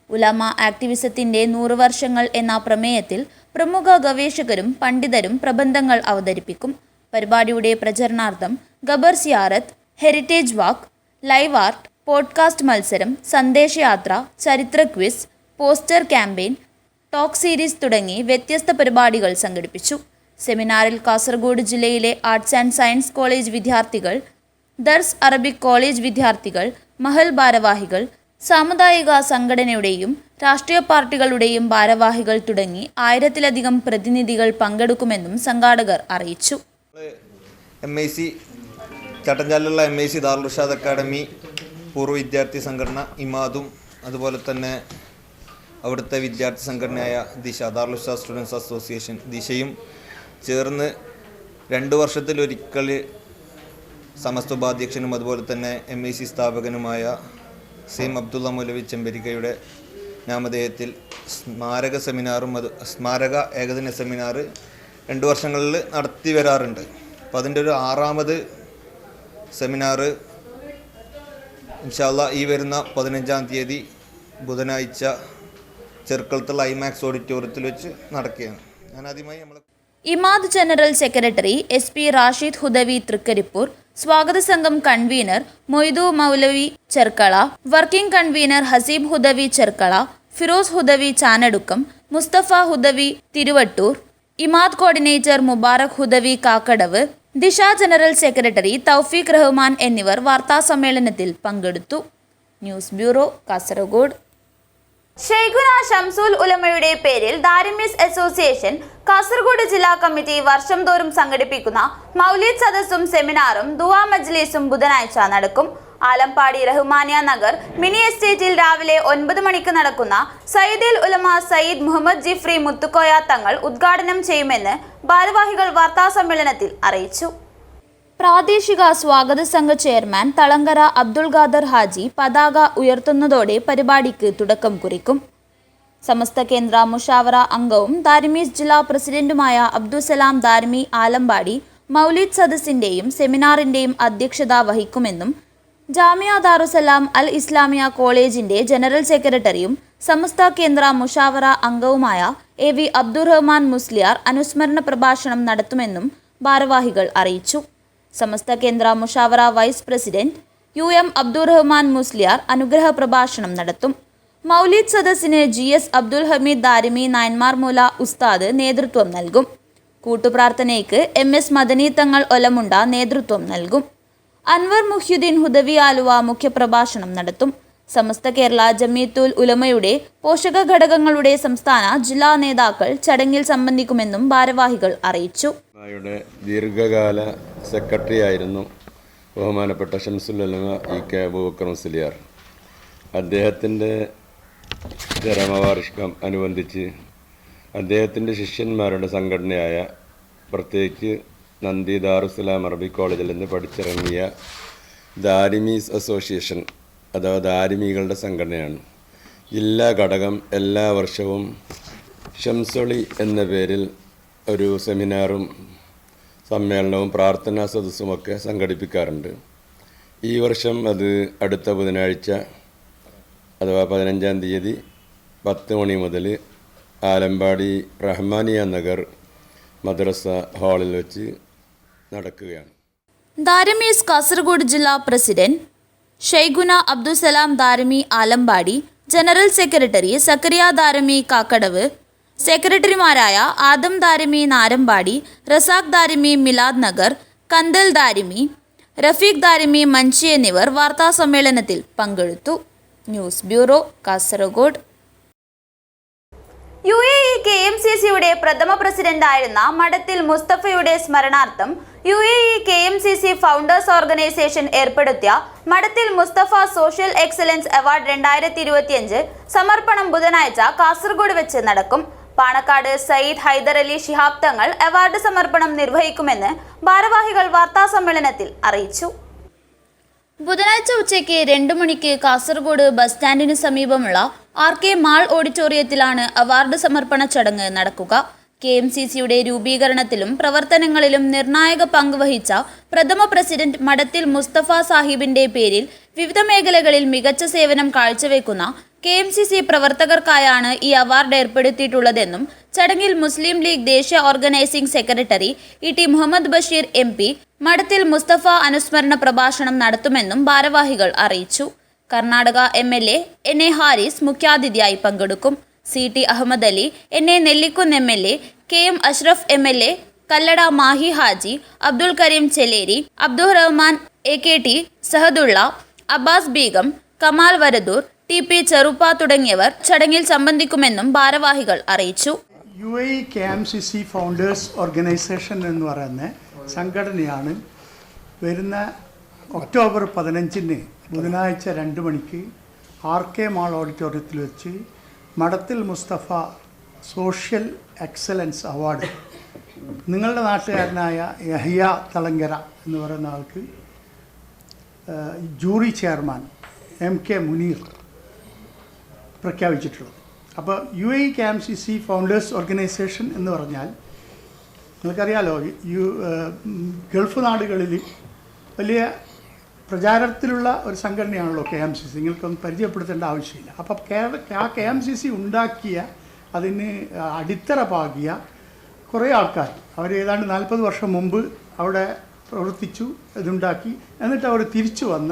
ഉലമ ആക്ടിവിസത്തിൻ്റെ 100 വർഷങ്ങൾ എന്ന പ്രമേയത്തിൽ പ്രമുഖ ഗവേഷകരും പണ്ഡിതരും പ്രബന്ധങ്ങൾ അവതരിപ്പിക്കും. പരിപാടിയുടെ പ്രചരണാർത്ഥം ഖബർ സിയാറത്ത്, ഹെറിറ്റേജ് വാക്ക്, ലൈവ് ആർട്ട്, പോഡ്കാസ്റ്റ് മത്സരം, സന്ദേശയാത്ര, ചരിത്ര quiz, poster campaign, talk series തുടങ്ങി വ്യത്യസ്ത പരിപാടികൾ സംഘടിപ്പിച്ചു. സെമിനാറിൽ കാസർഗോഡ് ജില്ലയിലെ ആർട്സ് ആൻഡ് സയൻസ് കോളേജ് വിദ്യാർത്ഥികൾ, ദർസ് അറബിക് കോളേജ് വിദ്യാർത്ഥികൾ, മഹൽ ഭാരവാഹികൾ, സാമുദായിക സംഘടനയുടെയും രാഷ്ട്രീയ പാർട്ടികളുടെയും ഭാരവാഹികൾ തുടങ്ങി 1000-ലധികം പ്രതിനിധികൾ പങ്കെടുക്കുമെന്നും സംഘാടകർ അറിയിച്ചു. MIC ചട്ടഞ്ചാലിലുള്ള MIC Darul Irshad academy പൂർവ്വ വിദ്യാർത്ഥി സംഘടന ഇമാദും, അതുപോലെ തന്നെ അവിടുത്തെ വിദ്യാർത്ഥി സംഘടനയായ ദിശ ദാറുൽ ഇർഷാദ് സ്റ്റുഡൻസ് അസോസിയേഷൻ ദിശയും ചേർന്ന് 2 വർഷത്തിലൊരിക്കൽ സമസ്ത ഉപാധ്യക്ഷനും അതുപോലെ തന്നെ MIC സ്ഥാപകനുമായ CM അബ്ദുള്ള മൗലവി ചെമ്പരിക്കയുടെ നാമധേയത്തിൽ സ്മാരക ഏകദിന സെമിനാർ 2 വർഷങ്ങളിൽ നടത്തി വരാറുണ്ട്. അപ്പോൾ അതിൻ്റെ ഒരു 6ാമത് സെമിനാർ ഇൻഷാ അല്ലാഹ് ഈ വരുന്ന 15-ാം തീയതി ബുധനാഴ്ച ചെർക്കളത്തുള്ള IMAX ഓഡിറ്റോറിയത്തിൽ വെച്ച് നടക്കുകയാണ്. ഞാൻ ആദ്യമായി Imad general secretary SP Rashid Hudawi Thrikaripur, സ്വാഗത സംഘം convener Moidu Moulavi Cherkala, working convener Haseeb Hudawi Cherkala, Firoz Hudawi Chanadukkam, Musthafa Hudawi Thiruvattoor, Imad coordinator Mubarak Hudawi Kakkadavu, Disha general secretary Thoufeeq Rahman എന്നിവർ വാർത്താ സമ്മേളനത്തിൽ പങ്കെടുത്തു. News bureau, Kasaragod. ഷെയ്ഖുന ഷംസുൽ ഉലമയുടെ പേരിൽ ദാരിമിസ് അസോസിയേഷൻ കാസർഗോഡ് ജില്ലാ കമ്മിറ്റി വർഷം തോറും സംഘടിപ്പിക്കുന്ന മൗലിദ് സദസ്സും സെമിനാറും ദുആ മജ്ലിസും ബുധനാഴ്ച നടക്കും. ആലമ്പാടി റഹ്മാനിയ നഗർ മിനി എസ്റ്റേറ്റിൽ രാവിലെ 9 മണിക്ക് നടക്കുന്ന സയ്യിദുൽ ഉലമ സയ്യിദ് മുഹമ്മദ് ജിഫ്രി മുത്തുക്കോയ തങ്ങൾ ഉദ്ഘാടനം ചെയ്യുമെന്ന് ഭാരവാഹികൾ വാർത്താ സമ്മേളനത്തിൽ അറിയിച്ചു. പ്രാദേശിക സ്വാഗത സംഘ ചെയർമാൻ തളങ്കര അബ്ദുൾ ഖാദർ ഹാജി പതാക ഉയർത്തുന്നതോടെ പരിപാടിക്ക് തുടക്കം കുറിക്കും. സമസ്ത കേന്ദ്ര മുഷാവറ അംഗവും ദാരിമീസ് ജില്ലാ പ്രസിഡന്റുമായ അബ്ദുസലാം ദാരിമി ആലമ്പാടി മൗലിദ് സദസ്സിന്റെയും സെമിനാറിന്റെയും അധ്യക്ഷത വഹിക്കുമെന്നും ജാമിയ ദാറുസലാം അൽ ഇസ്ലാമിയ കോളേജിന്റെ ജനറൽ സെക്രട്ടറിയും സമസ്ത കേന്ദ്ര മുഷാവറ അംഗവുമായ AV അബ്ദുറഹ്മാൻ മുസ്ലിയാർ അനുസ്മരണ പ്രഭാഷണം നടത്തുമെന്നും ഭാരവാഹികൾ അറിയിച്ചു. സമസ്ത കേന്ദ്ര മുഷാവറ vice president UM Abdurahman Musliyar അനുഗ്രഹ പ്രഭാഷണം നടത്തും. മൗലിദ് സദസ്സിന് GS അബ്ദുൽ ഹമീദ് ദാരിമി നയന്മാർമൂല ഉസ്താദ് നേതൃത്വം നൽകും. കൂട്ടുപ്രാർത്ഥനയ്ക്ക് MS മദനി തങ്ങൾ ഒലമുണ്ട നേതൃത്വം നൽകും. അൻവർ മുഹ്യുദ്ദീൻ ഹുദവി ആലുവ മുഖ്യപ്രഭാഷണം നടത്തും. സമസ്ത കേരള ജമീയത്തുൽ ഉലമയുടെ പോഷക ഘടകങ്ങളുടെ സംസ്ഥാന ജില്ലാ നേതാക്കൾ ചടങ്ങിൽ സംബന്ധിക്കുമെന്നും ഭാരവാഹികൾ അറിയിച്ചു. ദീർഘകാല സെക്രട്ടറിയായിരുന്നു ബഹുമാനപ്പെട്ട ഷംസുൽ ഉലമ EK അബൂബക്കർ മുസ്ലിയാർ. അദ്ദേഹത്തിൻ്റെ ചരമവാർഷികം അനുബന്ധിച്ച് അദ്ദേഹത്തിൻ്റെ ശിഷ്യന്മാരുടെ സംഘടനയായ പ്രത്യേകിച്ച് നന്ദി ദാറുസലാം അറബിക് കോളേജിൽ നിന്ന് പഠിച്ചിറങ്ങിയ ദാരിമീസ് അസോസിയേഷൻ അഥവാ ദാരിമികളുടെ സംഘടനയാണ്. ജില്ലാ ഘടകം എല്ലാ വർഷവും ഷംസുളി എന്ന പേരിൽ ഒരു സെമിനാറും സമ്മേളനവും പ്രാർത്ഥനാ സദസ്സുമൊക്കെ സംഘടിപ്പിക്കാറുണ്ട്. ഈ വർഷം അത് അടുത്ത ബുധനാഴ്ച അഥവാ 15-ാം തീയതി 10 മണി മുതൽ ആലമ്പാടി റഹ്മാനിയ നഗർ മദ്രസ ഹാളിൽ വെച്ച് നടക്കുകയാണ്. ദാരിമീസ് കാസർഗോഡ് ജില്ലാ president Shaikhuna Abdussalam Darimi Alampady, general secretary Zacharia Darimi Kakkadavu, സെക്രട്ടറിമാരായ ആദം ദാരിമി നാരമ്പാടി, റസാഖ് ദാരിമി മിലാദ് നഗർ, കന്തൽ ദാരിമി, റഫീഖ് ദാരിമി മഞ്ചി എന്നിവർ വാർത്താസമ്മേളനത്തിൽ പങ്കെടുത്തു. News bureau, Kasaragod. UAE KMCCയുടെ പ്രഥമ പ്രസിഡന്റായിരുന്ന മഠത്തിൽ മുസ്തഫയുടെ സ്മരണാർത്ഥം UAE KMCC ഫൗണ്ടേഴ്സ് ഓർഗനൈസേഷൻ ഏർപ്പെടുത്തിയ മഠത്തിൽ മുസ്തഫ സോഷ്യൽ എക്സലൻസ് അവാർഡ് 2025 സമർപ്പണം ബുധനാഴ്ച കാസർഗോഡ് വെച്ച് നടക്കും. പാണക്കാട് സയ്യിദ് ഹൈദർ അലി ശിഹാബ് തങ്ങൾ അവാർഡ് സമർപ്പണം നിർവഹിക്കുമെന്ന് ഭാരവാഹികൾ വാർത്താസമ്മേളനത്തിൽ അറിയിച്ചു. ബുധനാഴ്ച ഉച്ചയ്ക്ക് 2 മണിക്ക് കാസർഗോഡ് ബസ് സ്റ്റാൻഡിന് സമീപമുള്ള RK മാൾ ഓഡിറ്റോറിയത്തിലാണ് അവാർഡ് സമർപ്പണ ചടങ്ങ് നടക്കുക. KMCCയുടെ രൂപീകരണത്തിലും പ്രവർത്തനങ്ങളിലും നിർണായക പങ്കുവഹിച്ച പ്രഥമ പ്രസിഡന്റ് മഠത്തിൽ മുസ്തഫ സാഹിബിന്റെ പേരിൽ വിവിധ മേഖലകളിൽ മികച്ച സേവനം കാഴ്ചവെക്കുന്ന KMCC പ്രവർത്തകർക്കായാണ് ഈ അവാർഡ് ഏർപ്പെടുത്തിയിട്ടുള്ളതെന്നും ചടങ്ങിൽ മുസ്ലിം ലീഗ് ദേശീയ organising secretary ET Muhammad Basheer MP Madathil Mustafa അനുസ്മരണ പ്രഭാഷണം നടത്തുമെന്നും ഭാരവാഹികൾ അറിയിച്ചു. കർണാടക MLA NA ഹാരിസ് മുഖ്യാതിഥിയായി പങ്കെടുക്കും. CT Ahmed Ali, NA Nellikkunnu MLA, KM Ashraf MLA, Kallatra Mahi Haji, Abdul Kareem Chelery, Abdurahman AKT, Sahadulla, Abbas Begum, Kamal Varadoor, TP Cheruppa തുടങ്ങിയവർ ചടങ്ങിൽ സംബന്ധിക്കുമെന്നും ഭാരവാഹികൾ അറിയിച്ചു. UAE KMCC ഫൗണ്ടേഴ്സ് ഓർഗനൈസേഷൻ എന്ന് പറയുന്ന സംഘടനയാണ് വരുന്ന ഒക്ടോബർ 15-ന് ബുധനാഴ്ച 2 മണിക്ക് RK മാൾ ഓഡിറ്റോറിയത്തിൽ വെച്ച് മഠത്തിൽ മുസ്തഫ സോഷ്യൽ എക്സലൻസ് അവാർഡ് നിങ്ങളുടെ നാട്ടുകാരനായ യഹ്യ തളങ്കര എന്ന് പറയുന്ന ആൾക്ക് ജൂറി ചെയർമാൻ MK മുനീർ പ്രഖ്യാപിച്ചിട്ടുള്ളത്. അപ്പോൾ UAE KMCC ഫൗണ്ടേഴ്സ് ഓർഗനൈസേഷൻ എന്ന് പറഞ്ഞാൽ നിങ്ങൾക്കറിയാലോ, ഗൾഫ് നാടുകളിൽ വലിയ പ്രചാരത്തിലുള്ള ഒരു സംഘടനയാണല്ലോ KMCC. നിങ്ങൾക്കൊന്നും പരിചയപ്പെടുത്തേണ്ട ആവശ്യമില്ല. അപ്പോൾ ആ KMCC ഉണ്ടാക്കിയ, അതിന് അടിത്തറ പാകിയ കുറേ ആൾക്കാർ, അവർ ഏതാണ്ട് 40 വർഷം മുമ്പ് അവിടെ പ്രവർത്തിച്ചു, ഇതുണ്ടാക്കി, എന്നിട്ട് അവർ തിരിച്ചു വന്ന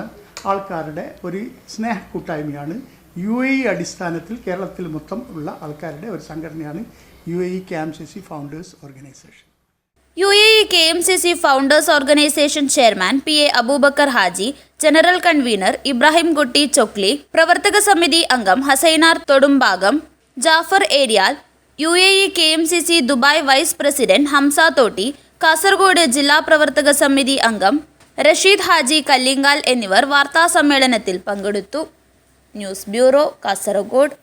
ആൾക്കാരുടെ ഒരു സ്നേഹ കൂട്ടായ്മയാണ് UAE അടിസ്ഥാനത്തിൽ കേരളത്തിൽ മൊത്തം ഉള്ള ആൾക്കാരുടെ ഒരു സംഘടനയാണ് UAE KMCC founders organisation. UAE KMCC founders organisation chairman PA Aboobacker Haji, general convener Ibrahim Kutty Chokli, പ്രവർത്തക സമിതി അംഗം Hasainar Thodumbhagam, Jafar Eriyal, UAE KMCC Dubai vice president Hamza Thotti, Kasaragod ജില്ലാ പ്രവർത്തക സമിതി അംഗം റഷീദ് ഹാജി കല്ലിങ്കാൽ എന്നിവർ വാർത്താസമ്മേളനത്തിൽ പങ്കെടുത്തു. News bureau, Kasaragod.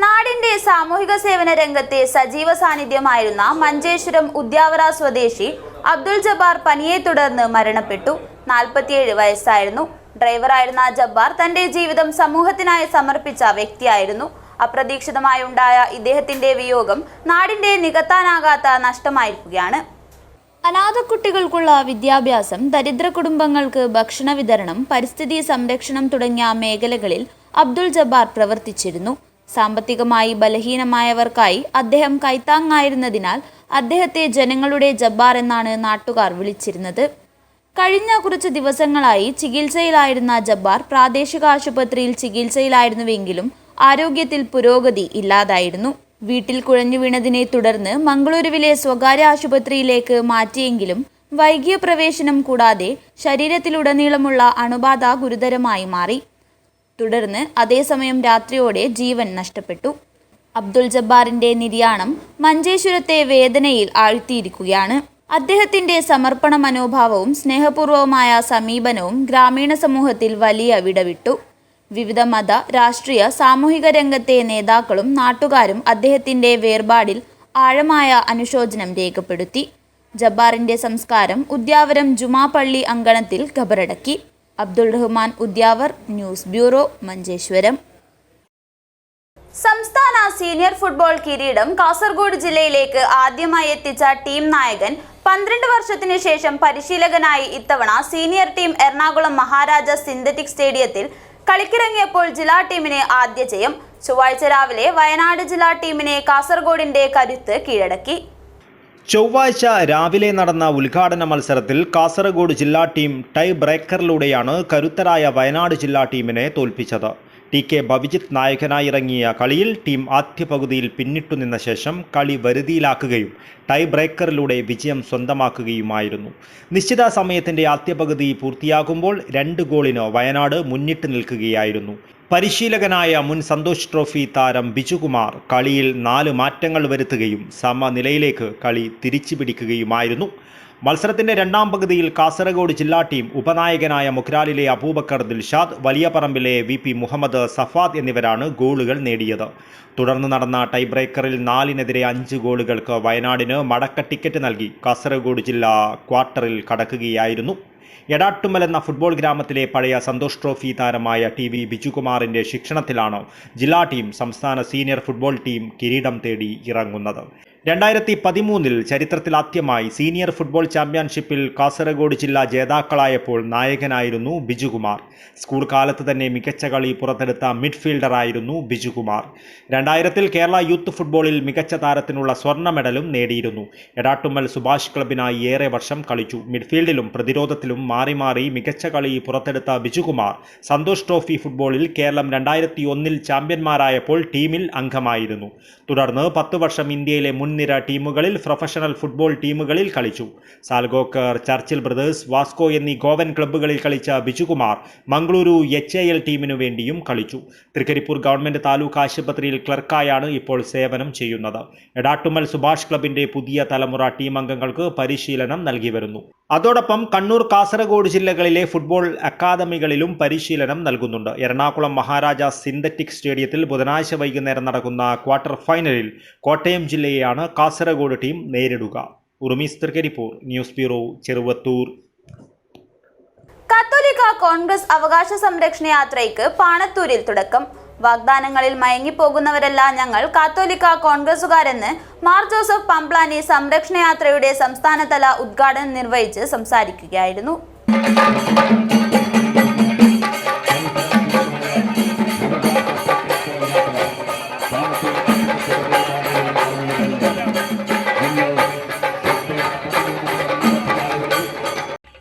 നാടിന്റെ സാമൂഹിക സേവന രംഗത്തെ സജീവ സാന്നിധ്യമായിരുന്ന മഞ്ചേശ്വരം ഉദ്യാവറ സ്വദേശി അബ്ദുൽ ജബ്ബാർ പനിയെ തുടർന്ന് മരണപ്പെട്ടു. 47 വയസ്സായിരുന്നു. ഡ്രൈവറായിരുന്ന ജബ്ബാർ തന്റെ ജീവിതം സമൂഹത്തിനായി സമർപ്പിച്ച വ്യക്തിയായിരുന്നു. അപ്രതീക്ഷിതമായി ഉണ്ടായ ഇദ്ദേഹത്തിന്റെ വിയോഗം നാടിന്റെ നികത്താനാകാത്ത നഷ്ടമായിരിക്കുകയാണ്. അനാഥ കുട്ടികൾക്കുള്ള വിദ്യാഭ്യാസം, ദരിദ്ര കുടുംബങ്ങൾക്ക് ഭക്ഷണ വിതരണം, പരിസ്ഥിതി സംരക്ഷണം തുടങ്ങിയ മേഖലകളിൽ അബ്ദുൾ ജബ്ബാർ പ്രവർത്തിച്ചിരുന്നു. സാമ്പത്തികമായി ബലഹീനമായവർക്കായി അദ്ദേഹം കൈത്താങ്ങായിരുന്നതിനാൽ അദ്ദേഹത്തെ ജനങ്ങളുടെ ജബ്ബാർ എന്നാണ് നാട്ടുകാർ വിളിച്ചിരുന്നത്. കഴിഞ്ഞ കുറച്ച് ദിവസങ്ങളായി ചികിത്സയിലായിരുന്ന ജബ്ബാർ പ്രാദേശിക ആശുപത്രിയിൽ ചികിത്സയിലായിരുന്നുവെങ്കിലും ആരോഗ്യത്തിൽ പുരോഗതി ഇല്ലാതായിരുന്നു. വീട്ടിൽ കുഴഞ്ഞു വീണതിനെ തുടർന്ന് മംഗളൂരുവിലെ സ്വകാര്യ ആശുപത്രിയിലേക്ക് മാറ്റിയെങ്കിലും വൈകിയ പ്രവേശനം കൂടാതെ ശരീരത്തിലുടനീളമുള്ള അണുബാധ ഗുരുതരമായി മാറി. തുടർന്ന് അതേസമയം രാത്രിയോടെ ജീവൻ നഷ്ടപ്പെട്ടു. അബ്ദുൾ ജബ്ബാറിന്റെ നിര്യാണം മഞ്ചേശ്വരത്തെ വേദനയിൽ ആഴ്ത്തിയിരിക്കുകയാണ്. അദ്ദേഹത്തിന്റെ സമർപ്പണ മനോഭാവവും സ്നേഹപൂർവമായ സമീപനവും ഗ്രാമീണ സമൂഹത്തിൽ വലിയ വിടവിട്ടു. വിവിധ മത, രാഷ്ട്രീയ, സാമൂഹിക രംഗത്തെ നേതാക്കളും നാട്ടുകാരും അദ്ദേഹത്തിന്റെ വേർപാടിൽ ആഴമായ അനുശോചനം രേഖപ്പെടുത്തി. ജബ്ബാറിന്റെ സംസ്കാരം ഉദ്യാവരം ജുമാ പള്ളി അങ്കണത്തിൽ ഖബറടക്കി. Abdul Rahman Udyavar, news bureau, Manjeshwaram. സംസ്ഥാന സീനിയർ ഫുട്ബോൾ കിരീടം കാസർഗോഡ് ജില്ലയിലേക്ക് ആദ്യമായി എത്തിച്ച ടീം നായകൻ 12 വർഷത്തിനു ശേഷം പരിശീലകനായി ഇത്തവണ senior team Ernakulam Maharajas synthetic സ്റ്റേഡിയത്തിൽ കളിക്കിറങ്ങിയപ്പോൾ ജില്ലാ ടീമിന് ആദ്യ ജയം. ചൊവ്വാഴ്ച രാവിലെ വയനാട് ജില്ലാ ടീമിനെ കാസർഗോഡിന്റെ കരുത്ത് കീഴടക്കി. ചൊവ്വാഴ്ച രാവിലെ നടന്ന ഉദ്ഘാടന മത്സരത്തിൽ കാസർഗോഡ് ജില്ലാ ടീം ടൈ ബ്രേക്കറിലൂടെയാണ് കരുത്തരായ വയനാട് ജില്ലാ ടീമിനെ തോൽപ്പിച്ചത്. TK ബവിജിത്ത് നായകനായി ഇറങ്ങിയ കളിയിൽ ടീം ആദ്യ പകുതിയിൽ പിന്നിട്ടു നിന്ന ശേഷം കളി വരുതിയിലാക്കുകയും ടൈ ബ്രേക്കറിലൂടെ വിജയം സ്വന്തമാക്കുകയുമായിരുന്നു. നിശ്ചിത സമയത്തിൻ്റെ ആദ്യ പകുതി പൂർത്തിയാകുമ്പോൾ 2 ഗോളിന് വയനാട് മുന്നിട്ട് നിൽക്കുകയായിരുന്നു. പരിശീലകനായ മുൻ സന്തോഷ് ട്രോഫി താരം ബിജുകുമാർ കളിയിൽ 4 മാറ്റങ്ങൾ വരുത്തുകയും സമനിലയിലേക്ക് കളി തിരിച്ചുപിടിക്കുകയുമായിരുന്നു. മത്സരത്തിൻ്റെ രണ്ടാം പകുതിയിൽ കാസർഗോഡ് ജില്ലാ ടീം ഉപനായകനായ മുഖ്രാലിലെ അബൂബക്കർ ദിൽഷാദ്, വലിയ പറമ്പിലെ VP മുഹമ്മദ് സഫാദ് എന്നിവരാണ് ഗോളുകൾ നേടിയത്. തുടർന്ന് നടന്ന ടൈ ബ്രേക്കറിൽ 4-നെതിരെ 5 ഗോളുകൾക്ക് വയനാടിന് മടക്ക ടിക്കറ്റ് നൽകി കാസർഗോഡ് ജില്ല ക്വാർട്ടറിൽ കടക്കുകയായിരുന്നു. എടാട്ടുമ്മൽ എന്ന ഫുട്ബോൾ ഗ്രാമത്തിലെ പഴയ സന്തോഷ് ട്രോഫി താരമായ TV ബിജുകുമാറിൻ്റെ ശിക്ഷണത്തിലാണ് ജില്ലാ ടീം സംസ്ഥാന സീനിയർ ഫുട്ബോൾ ടീം കിരീടം തേടി ഇറങ്ങുന്നത്. 2013 ചരിത്രത്തിലാദ്യമായി സീനിയർ ഫുട്ബോൾ ചാമ്പ്യൻഷിപ്പിൽ കാസർഗോഡ് ജില്ല ജേതാക്കളായപ്പോൾ നായകനായിരുന്നു ബിജുകുമാർ. സ്കൂൾ കാലത്ത് തന്നെ മികച്ച കളി പുറത്തെടുത്ത മിഡ്ഫീൽഡറായിരുന്നു ബിജുകുമാർ. 2000 കേരള യൂത്ത് ഫുട്ബോളിൽ മികച്ച താരത്തിനുള്ള സ്വർണ്ണ മെഡലും നേടിയിരുന്നു. എടാട്ടുമ്മൽ സുഭാഷ് ക്ലബിനായി ഏറെ വർഷം കളിച്ചു. മിഡ്ഫീൽഡിലും പ്രതിരോധത്തിലും മാറി മാറി മികച്ച കളി പുറത്തെടുത്ത ബിജുകുമാർ സന്തോഷ് ട്രോഫി ഫുട്ബോളിൽ കേരളം 2001 ചാമ്പ്യന്മാരായപ്പോൾ ടീമിൽ അംഗമായിരുന്നു. തുടർന്ന് 10 വർഷം ഇന്ത്യയിലെ മുൻനിര ടീമുകളിൽ പ്രൊഫഷണൽ ഫുട്ബോൾ ടീമുകളിൽ കളിച്ചു. സാൽഗോക്കർ, ചർച്ചിൽ ബ്രദേഴ്സ്, വാസ്കോ എന്നീ ഗോവൻ ക്ലബ്ബുകളിൽ കളിച്ച ബിജുകുമാർ മംഗളൂരു HAL ടീമിനു വേണ്ടിയും കളിച്ചു. തൃക്കരിപ്പൂർ ഗവൺമെന്റ് താലൂക്ക് ആശുപത്രിയിൽ ക്ലർക്കായാണ് ഇപ്പോൾ സേവനം ചെയ്യുന്നത്. എടാട്ടുമ്മൽ സുഭാഷ് ക്ലബിന്റെ പുതിയ തലമുറ ടീം അംഗങ്ങൾക്ക് പരിശീലനം നൽകി വരുന്നു. അതോടൊപ്പം കണ്ണൂർ, കാസർഗോഡ് ജില്ലകളിലെ ഫുട്ബോൾ അക്കാദമികളിലും പരിശീലനം നൽകുന്നുണ്ട്. എറണാകുളം മഹാരാജാസ് സിന്തറ്റിക് സ്റ്റേഡിയത്തിൽ ബുധനാഴ്ച വൈകുന്നേരം നടക്കുന്ന ക്വാർട്ടർ ഫൈനലിൽ കോട്ടയം ജില്ലയെയാണ് കാസർഗോഡ് ടീം നേരിടുക. ഉറുമീസ് തൃക്കരിപ്പൂർ, ന്യൂസ് ബ്യൂറോ, ചെറുവത്തൂർ. കത്തോലിക്ക കോൺഗ്രസ് അവകാശ സംരക്ഷണ യാത്രയ്ക്ക് പാണത്തൂരിൽ തുടക്കം. വാഗ്ദാനങ്ങളിൽ മയങ്ങിപ്പോകുന്നവരല്ല ഞങ്ങൾ കാത്തോലിക്ക കോൺഗ്രസുകാരെന്ന് മാർ ജോസഫ് പംപ്ലാനി സംരക്ഷണ യാത്രയുടെ സംസ്ഥാനതല ഉദ്ഘാടനം നിർവഹിച്ച് സംസാരിക്കുകയായിരുന്നു.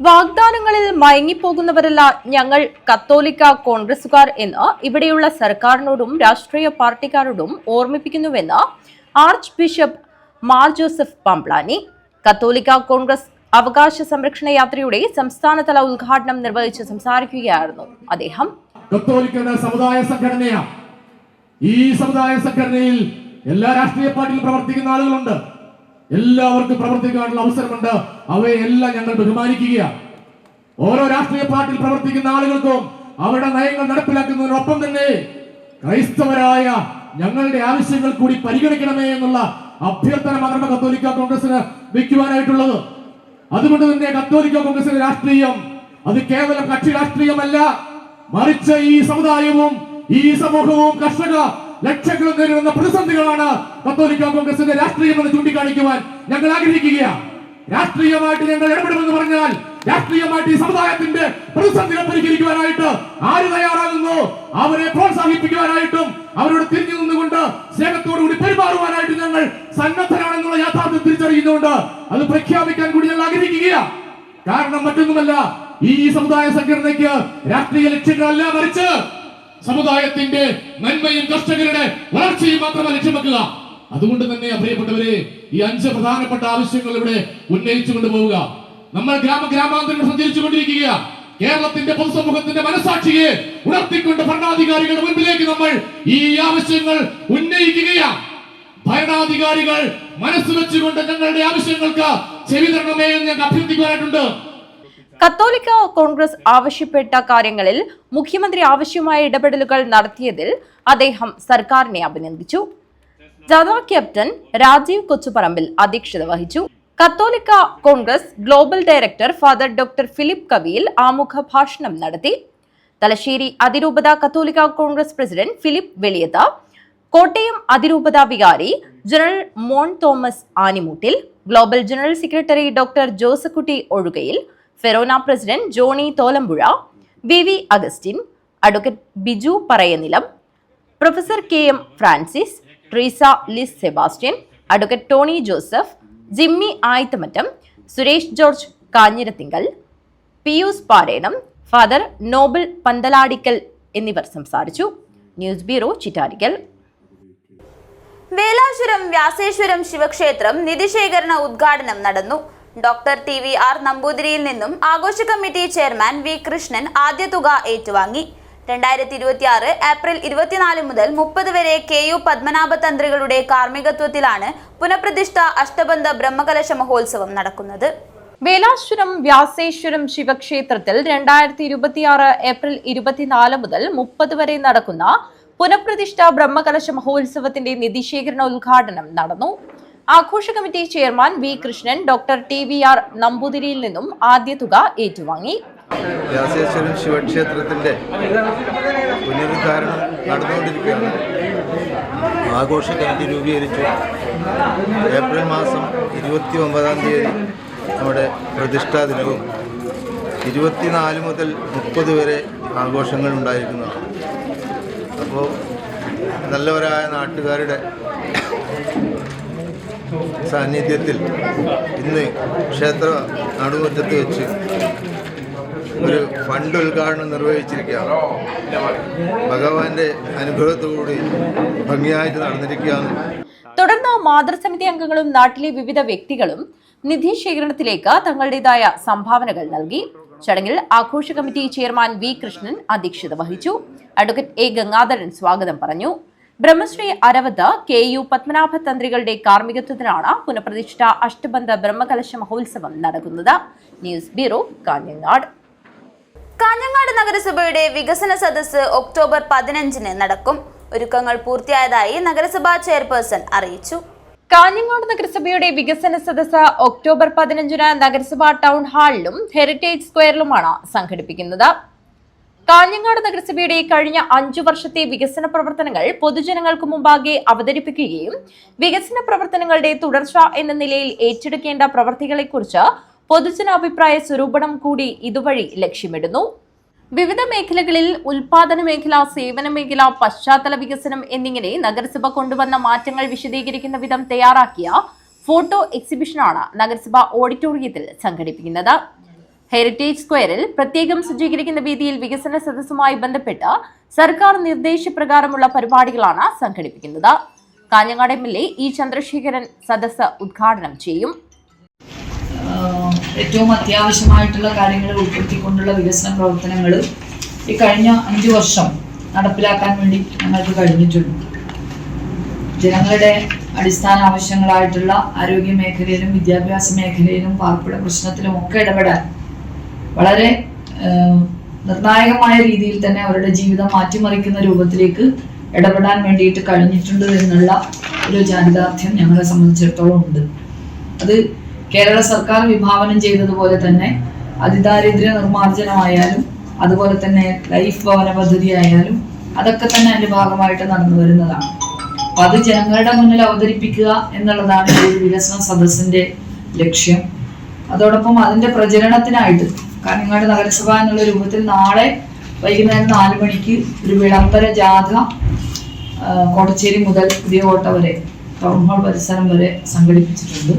വാഗ്ദാനങ്ങളിൽ മയങ്ങിപ്പോകുന്നവരല്ല ഞങ്ങൾ കത്തോലിക്ക കോൺഗ്രസുകാർ എന്ന് ഇവിടെയുള്ള സർക്കാരിനോടും രാഷ്ട്രീയ പാർട്ടിക്കാരോടും ഓർമ്മിപ്പിക്കുന്നുവെന്ന് archbishop Mar Joseph Pamplany. Catholic Congress അവകാശ സംരക്ഷണ യാത്രയുടെ സംസ്ഥാനതല ഉദ്ഘാടനം നിർവഹിച്ച് സംസാരിക്കുകയായിരുന്നു അദ്ദേഹം. കത്തോലിക്ക സമുദായ സംഘടനയാണ്. ഈ സമുദായ സംഘടനയിൽ എല്ലാ രാഷ്ട്രീയ പാർട്ടിയിലും പ്രവർത്തിക്കുന്ന ആളുകളുണ്ട്. എല്ലാവർക്കും പ്രവർത്തിക്കാനുള്ള അവസരമുണ്ട്. അവയെല്ലാം ഞങ്ങൾ ബഹുമാനിക്കുകയാണ്. ഓരോ രാഷ്ട്രീയ പാർട്ടിയിൽ പ്രവർത്തിക്കുന്ന ആളുകൾക്കും അവരുടെ നയങ്ങൾ നടപ്പിലാക്കുന്നതിനൊപ്പം തന്നെ ക്രൈസ്തവരായ ഞങ്ങളുടെ ആവശ്യങ്ങൾ കൂടി പരിഗണിക്കണമേ എന്നുള്ള അഭ്യർത്ഥന മാത്രമേ കത്തോലിക്ക കോൺഗ്രസിന് വയ്ക്കുവാനായിട്ടുള്ളത്. അതുകൊണ്ട് തന്നെ കത്തോലിക്ക കോൺഗ്രസിന്റെ രാഷ്ട്രീയം അത് കേവലം കക്ഷി രാഷ്ട്രീയമല്ല, മറിച്ച് ഈ സമുദായവും ഈ സമൂഹവും കർഷക ലക്ഷങ്ങളും നേരിടുന്ന പ്രതിസന്ധികളാണ് കത്തോലിക്ക കോൺഗ്രസിന്റെ രാഷ്ട്രീയമെന്ന് ചൂണ്ടിക്കാണിക്കുവാൻ ഞങ്ങൾ ആഗ്രഹിക്കുകയാണ്. രാഷ്ട്രീയമായിട്ട് ഞങ്ങൾ ഇടപെടുമെന്ന് പറഞ്ഞാൽ രാഷ്ട്രീയമായിട്ട് ഈ സമുദായത്തിന്റെ പ്രതിസന്ധികൾ പരിഹരിക്കുവാനായിട്ട് ആര് തയ്യാറാകുന്നു അവരെ പ്രോത്സാഹിപ്പിക്കുവാനായിട്ടും അവരോട് തിരിഞ്ഞു നിന്നുകൊണ്ട് സ്നേഹത്തോടുകൂടി പെരുമാറുവാനായിട്ട് ഞങ്ങൾ സന്നദ്ധരാണെന്നുള്ള യാഥാർത്ഥ്യം തിരിച്ചറിയുന്നുണ്ട്. അത് പ്രഖ്യാപിക്കാൻ കൂടി ഞങ്ങൾ ആഗ്രഹിക്കുകയാണ്. കാരണം മറ്റൊന്നുമല്ല, ഈ സമുദായ സംഘടനയ്ക്ക് രാഷ്ട്രീയ ലക്ഷ്യങ്ങളല്ല, മറിച്ച് സമുദായത്തിന്റെ നന്മയും കർഷകരുടെ വളർച്ചയും മാത്രമാണ് ലക്ഷ്യം വെക്കുക. അതുകൊണ്ട് തന്നെ പ്രിയപ്പെട്ടവരെ, ഈ 5 പ്രധാനപ്പെട്ട ആവശ്യങ്ങൾ ഇവിടെ ഉന്നയിച്ചു കൊണ്ടുപോവുക. നമ്മൾ ഗ്രാമാന്തരം സഞ്ചരിച്ചു കൊണ്ടിരിക്കുക. കേരളത്തിന്റെ പൊതുസമൂഹത്തിന്റെ മനസാക്ഷിയെ ഉണർത്തിക്കൊണ്ട് ഭരണാധികാരികളുടെ മുൻപിലേക്ക് നമ്മൾ ഈ ആവശ്യങ്ങൾ ഉന്നയിക്കുകയാണ്. ഭരണാധികാരികൾ മനസ്സ് വെച്ചുകൊണ്ട് ഞങ്ങളുടെ ആവശ്യങ്ങൾക്ക് ചെവി തരണമേ എന്ന് ഞങ്ങൾക്ക് അഭ്യർത്ഥിക്കുവാനായിട്ടുണ്ട്. കത്തോലിക്ക കോൺഗ്രസ് ആവശ്യപ്പെട്ട കാര്യങ്ങളിൽ മുഖ്യമന്ത്രി ആവശ്യമായ ഇടപെടലുകൾ നടത്തിയതിൽ അദ്ദേഹം സർക്കാരിനെ അഭിനന്ദിച്ചു. ജാഥ ക്യാപ്റ്റൻ രാജീവ് കൊച്ചുപറമ്പിൽ അധ്യക്ഷത വഹിച്ചു. Catholic Congress global director father doctor Philip Kaviyil ആമുഖ ഭാഷണം നടത്തി. തലശ്ശേരി അതിരൂപത Catholic Congress president Philip Veliyath, Kottayam അതിരൂപത വികാരി general Mon Thomas Animoottil, global general secretary doctor Josekutty Ozhukayil, forane president Johnny Tholampuzha, V Augustine, advocate Biju Parayanilam, professor KM Francis, Treesa Liz Sebastian, advocate Tony Joseph, Jimmy Ayithamattam, Suresh George Kanjirathinkal, Pius Parenam, father Noble Panthaladickal എന്നിവർ സംസാരിച്ചു. News bureau, Chittarikkal. Velashwaram Vyaseshwaram ശിവക്ഷേത്രം നിധിശേഖരണ ഉദ്ഘാടനം നടന്നു. Doctor TVR നമ്പൂതിരിയിൽ നിന്നും ആഘോഷ committee chairman V Krishnan ആദ്യ തുക ഏറ്റുവാങ്ങി. 2026 ഏപ്രിൽ 24 മുതൽ 30 വരെ KU പത്മനാഭ തന്ത്രികളുടെ കാർമ്മികത്വത്തിലാണ് പുനഃപ്രതിഷ്ഠ അഷ്ടബന്ധ ബ്രഹ്മകലശ മഹോത്സവം നടക്കുന്നത്. വേലാശ്വരം വ്യാസേശ്വരം ശിവക്ഷേത്രത്തിൽ 2026 ഏപ്രിൽ 24 മുതൽ 30 വരെ നടക്കുന്ന പുനഃപ്രതിഷ്ഠ ബ്രഹ്മകലശ മഹോത്സവത്തിന്റെ നിധിശേഖരണ ഉദ്ഘാടനം നടന്നു. ആഘോഷ committee chairman V Krishnan doctor TVR നമ്പൂതിരിയിൽ നിന്നും ആദ്യ തുക ഏറ്റുവാങ്ങി. വ്യാസേശ്വരം ശിവക്ഷേത്രത്തിൻ്റെ പുനരുദ്ധാരണം നടന്നുകൊണ്ടിരിക്കുകയാണ്. ആഘോഷ കമ്മിറ്റി രൂപീകരിച്ചു. ഏപ്രിൽ മാസം 29-ാം തീയതി നമ്മുടെ പ്രതിഷ്ഠാ ദിനവും 24 മുതൽ 30 വരെ ആഘോഷങ്ങൾ ഉണ്ടായിരിക്കുന്നതാണ്. അപ്പോൾ നല്ലവരായ നാട്ടുകാരുടെ സാന്നിധ്യത്തിൽ ഇന്ന് ക്ഷേത്ര നടുമുറ്റത്ത് വെച്ച് ഒരു ഫണ്ട് ഉദ്ഘാടനം നിർവഹിച്ചിരിക്കുകയാണ്. ഭഗവാന്റെ അനുഗ്രഹത്തോടുകൂടി ഭംഗിയായിട്ട് നടന്നിരിക്കുകയാണ്. തുടർന്ന് മാതൃസമിതി അംഗങ്ങളും നാട്ടിലെ വിവിധ വ്യക്തികളും നിധി ശേഖരണത്തിലേക്ക് തങ്ങളുടേതായ സംഭാവനകൾ നൽകി. ചടങ്ങിൽ ആഘോഷ കമ്മിറ്റി ചെയർമാൻ V കൃഷ്ണൻ അധ്യക്ഷത വഹിച്ചു. അഡ്വക്കേറ്റ് A ഗംഗാധരൻ സ്വാഗതം പറഞ്ഞു. ബ്രഹ്മശ്രീ അരവത്ത് KU പത്മനാഭ തന്ത്രികളുടെ കാർമ്മികത്വത്തിലാണ് പുനഃപ്രതിഷ്ഠ അഷ്ടബന്ധ ബ്രഹ്മകലശ മഹോത്സവം നടക്കുന്നത്. News bureau, Kanhangad. കാഞ്ഞങ്ങാട് നഗരസഭയുടെ വികസന സദസ്സ് ഒക്ടോബർ 15-ന് നടക്കും. ഒരുക്കങ്ങൾ പൂർത്തിയായതായി നഗരസഭാ ചെയർപേഴ്സൺ അറിയിച്ചു. കാഞ്ഞങ്ങാട് നഗരസഭയുടെ വികസന സദസ്സ് ഒക്ടോബർ 15-ന് നഗരസഭാ ടൗൺ ഹാളിലും ഹെറിറ്റേജ് സ്ക്വയറിലുമാണ് സംഘടിപ്പിക്കുന്നത്. കാഞ്ഞങ്ങാട് നഗരസഭയുടെ കഴിഞ്ഞ 5 വർഷത്തെ വികസന പ്രവർത്തനങ്ങൾ പൊതുജനങ്ങൾക്ക് മുമ്പാകെ അവതരിപ്പിക്കുകയും വികസന പ്രവർത്തനങ്ങളുടെ തുടർച്ച എന്ന നിലയിൽ ഏറ്റെടുക്കേണ്ട പ്രവർത്തികളെക്കുറിച്ച് പൊതുജനാഭിപ്രായ സ്വരൂപണം കൂടി ഇതുവഴി ലക്ഷ്യമിടുന്നു. വിവിധ മേഖലകളിൽ ഉൽപാദന മേഖല, സേവന മേഖല, പശ്ചാത്തല വികസനം എന്നിങ്ങനെ നഗരസഭ കൊണ്ടുവന്ന മാറ്റങ്ങൾ വിശദീകരിക്കുന്ന വിധം തയ്യാറാക്കിയ ഫോട്ടോ എക്സിബിഷനാണ് നഗരസഭ ഓഡിറ്റോറിയത്തിൽ സംഘടിപ്പിക്കുന്നത്. ഹെറിറ്റേജ് സ്ക്വയറിൽ പ്രത്യേകം സജ്ജീകരിക്കുന്ന വേദിയിൽ വികസന സദസ്സുമായി ബന്ധപ്പെട്ട് സർക്കാർ നിർദ്ദേശപ്രകാരമുള്ള പരിപാടികളാണ് സംഘടിപ്പിക്കുന്നത്. കാഞ്ഞങ്ങാട് MLA E ചന്ദ്രശേഖരൻ സദസ്സ് ഉദ്ഘാടനം ചെയ്യും. ഏറ്റവും അത്യാവശ്യമായിട്ടുള്ള കാര്യങ്ങൾ ഉൾപ്പെടുത്തിക്കൊണ്ടുള്ള വികസന പ്രവർത്തനങ്ങൾ ഈ കഴിഞ്ഞ 5 വർഷം നടപ്പിലാക്കാൻ വേണ്ടി ഞങ്ങൾക്ക് കഴിഞ്ഞിട്ടുണ്ട്. ജനങ്ങളുടെ അടിസ്ഥാന ആവശ്യങ്ങളായിട്ടുള്ള ആരോഗ്യ മേഖലയിലും വിദ്യാഭ്യാസ മേഖലയിലും പാർപ്പിട പ്രശ്നത്തിലും ഒക്കെ ഇടപെടാൻ വളരെ നിർണായകമായ രീതിയിൽ തന്നെ അവരുടെ ജീവിതം മാറ്റിമറിക്കുന്ന രൂപത്തിലേക്ക് ഇടപെടാൻ വേണ്ടിയിട്ട് കഴിഞ്ഞിട്ടുണ്ട് എന്നുള്ള ഒരു ചാരിതാർത്ഥ്യം ഞങ്ങളെ സംബന്ധിച്ചിടത്തോളം ഉണ്ട്. അത് കേരള സർക്കാർ വിഭാവനം ചെയ്തതുപോലെ തന്നെ അതിദാരിദ്ര്യ നിർമ്മാർജ്ജനമായാലും അതുപോലെ തന്നെ ലൈഫ് ഭവന പദ്ധതി ആയാലും അതൊക്കെ തന്നെ അതിന്റെ ഭാഗമായിട്ട് നടന്നു വരുന്നതാണ്. അപ്പൊ അത് ജനങ്ങളുടെ മുന്നിൽ അവതരിപ്പിക്കുക എന്നുള്ളതാണ് ഈ ഒരു വികസന സദസ്സിന്റെ ലക്ഷ്യം. അതോടൊപ്പം അതിന്റെ പ്രചരണത്തിനായിട്ട് കാഞ്ഞങ്ങാട് നഗരസഭ എന്നുള്ള രൂപത്തിൽ നാളെ വൈകുന്നേരം 4 മണിക്ക് ഒരു വിളംബര ജാഥ കോട്ടച്ചേരി മുതൽ പുതിയ കോട്ട വരെ ടൗൺ ഹാൾ പരിസരം വരെ സംഘടിപ്പിച്ചിട്ടുണ്ട്.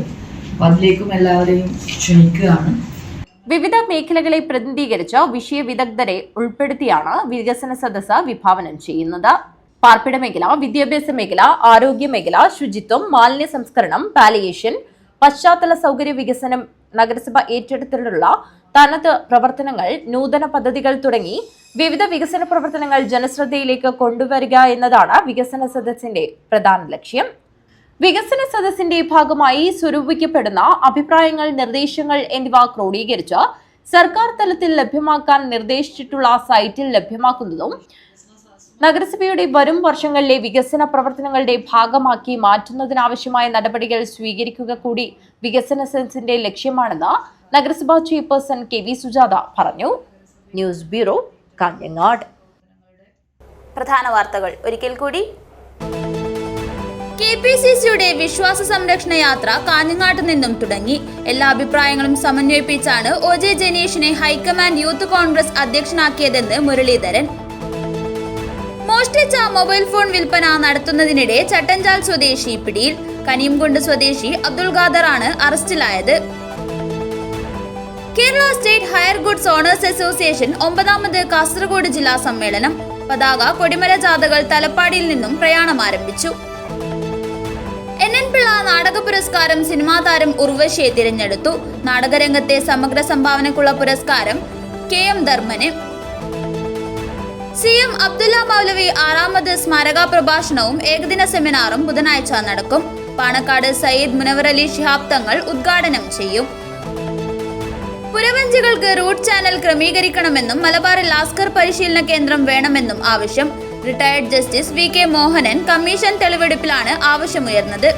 അപ്പൊ അതിലേക്കും എല്ലാവരെയും ക്ഷണിക്കുകയാണ്. വിവിധ മേഖലകളെ പ്രതിനിധീകരിച്ച വിഷയ വിദഗ്ധരെ ഉൾപ്പെടുത്തിയാണ് വികസന സദസ്സ് വിഭാവനം ചെയ്യുന്നത്. പാർപ്പിട മേഖല, വിദ്യാഭ്യാസ മേഖല, ആരോഗ്യ മേഖല, ശുചിത്വം, മാലിന്യ സംസ്കരണം, പാലിയേഷൻ, പശ്ചാത്തല സൗകര്യ വികസനം, നഗരസഭ ഏറ്റെടുത്തിട്ടുള്ള തനത് പ്രവർത്തനങ്ങൾ, നൂതന പദ്ധതികൾ തുടങ്ങി വിവിധ വികസന പ്രവർത്തനങ്ങൾ ജനശ്രദ്ധയിലേക്ക് കൊണ്ടുവരിക എന്നതാണ് വികസന സദസ്സിന്റെ പ്രധാന ലക്ഷ്യം. വികസന സദസ്സിന്റെ ഭാഗമായി സ്വരൂപിക്കപ്പെടുന്ന അഭിപ്രായങ്ങൾ, നിർദ്ദേശങ്ങൾ എന്നിവ ക്രോഡീകരിച്ച് സർക്കാർ തലത്തിൽ ലഭ്യമാക്കാൻ നിർദ്ദേശിച്ചിട്ടുള്ള സൈറ്റിൽ ലഭ്യമാക്കുന്നതും നഗരസഭയുടെ വരും വർഷങ്ങളിലെ വികസന പ്രവർത്തനങ്ങളുടെ ഭാഗമാക്കി മാറ്റുന്നതിനാവശ്യമായ നടപടികൾ സ്വീകരിക്കുക കൂടി വികസന സദസ്സിന്റെ ലക്ഷ്യമാണെന്ന് നഗരസഭാ ചെയർപേഴ്സൺ KV സുജാത പറഞ്ഞു. News bureau, Kanhangad. പ്രധാന വാർത്തകൾ ഒരിക്കൽ കൂടി. KPCCയുടെ വിശ്വാസ സംരക്ഷണ യാത്ര കാഞ്ഞങ്ങാട്ട് നിന്നും തുടങ്ങി. എല്ലാ അഭിപ്രായങ്ങളും സമന്വയിപ്പിച്ചാണ് OJ ജനീഷിനെ ഹൈക്കമാൻഡ് യൂത്ത് കോൺഗ്രസ് അധ്യക്ഷനാക്കിയതെന്ന് മുരളീധരൻ. മോഷ്ടിച്ച മൊബൈൽ ഫോൺ വിൽപ്പന നടത്തുന്നതിനിടെ ചട്ടഞ്ചാൽ സ്വദേശി പിടിയിൽ. കനിയംകുണ്ട് സ്വദേശി അബ്ദുൾ ഖാദറാണ് അറസ്റ്റിലായത്. Kerala state hire goods owners association 9ാമത് കാസർഗോഡ് ജില്ലാ സമ്മേളനം. പതാക, കൊടിമര ജാഥകൾ തലപ്പാടിയിൽ നിന്നും പ്രയാണം ആരംഭിച്ചു. NN പിള്ള നാടക പുരസ്കാരം സിനിമാ താരം ഉർവശിയെ തിരഞ്ഞെടുത്തു. നാടകരംഗത്തെ സമഗ്ര സംഭാവനക്കുള്ള പുരസ്കാരം KM ധർമ്മന്. CM അബ്ദുല്ല മൗലവി 6ാമത് സ്മാരക പ്രഭാഷണവും ഏകദിന സെമിനാറും ബുധനാഴ്ച നടക്കും. പാണക്കാട് സയ്യിദ് മുനവർ അലി ശിഹാബ് തങ്ങൾ ഉദ്ഘാടനം ചെയ്യും. പുരവഞ്ചികൾക്ക് റൂട്ട് ചാനൽ ക്രമീകരിക്കണമെന്നും മലബാറിൽ ലാസ്കർ പരിശീലന കേന്ദ്രം വേണമെന്നും ആവശ്യം. Retired justice VK Mohanan commission തെളിവെടുപ്പിലാണ് ആവശ്യമുയർന്നത്.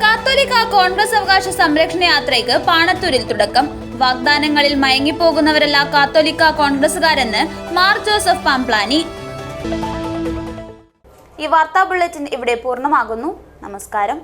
കാത്തോലിക്ക കോൺഗ്രസ് അവകാശ സംരക്ഷണ യാത്രയ്ക്ക് പാണത്തൂരിൽ തുടക്കം. വാഗ്ദാനങ്ങളിൽ മയങ്ങിപ്പോകുന്നവരല്ല കാത്തോലിക്ക കോൺഗ്രസുകാരെന്ന് മാർ ജോസഫ് പാംപ്ലാനി. ഈ വാർത്താ ബുള്ളറ്റിൻ ഇവിടെ പൂർണ്ണമാകുന്നു. നമസ്കാരം.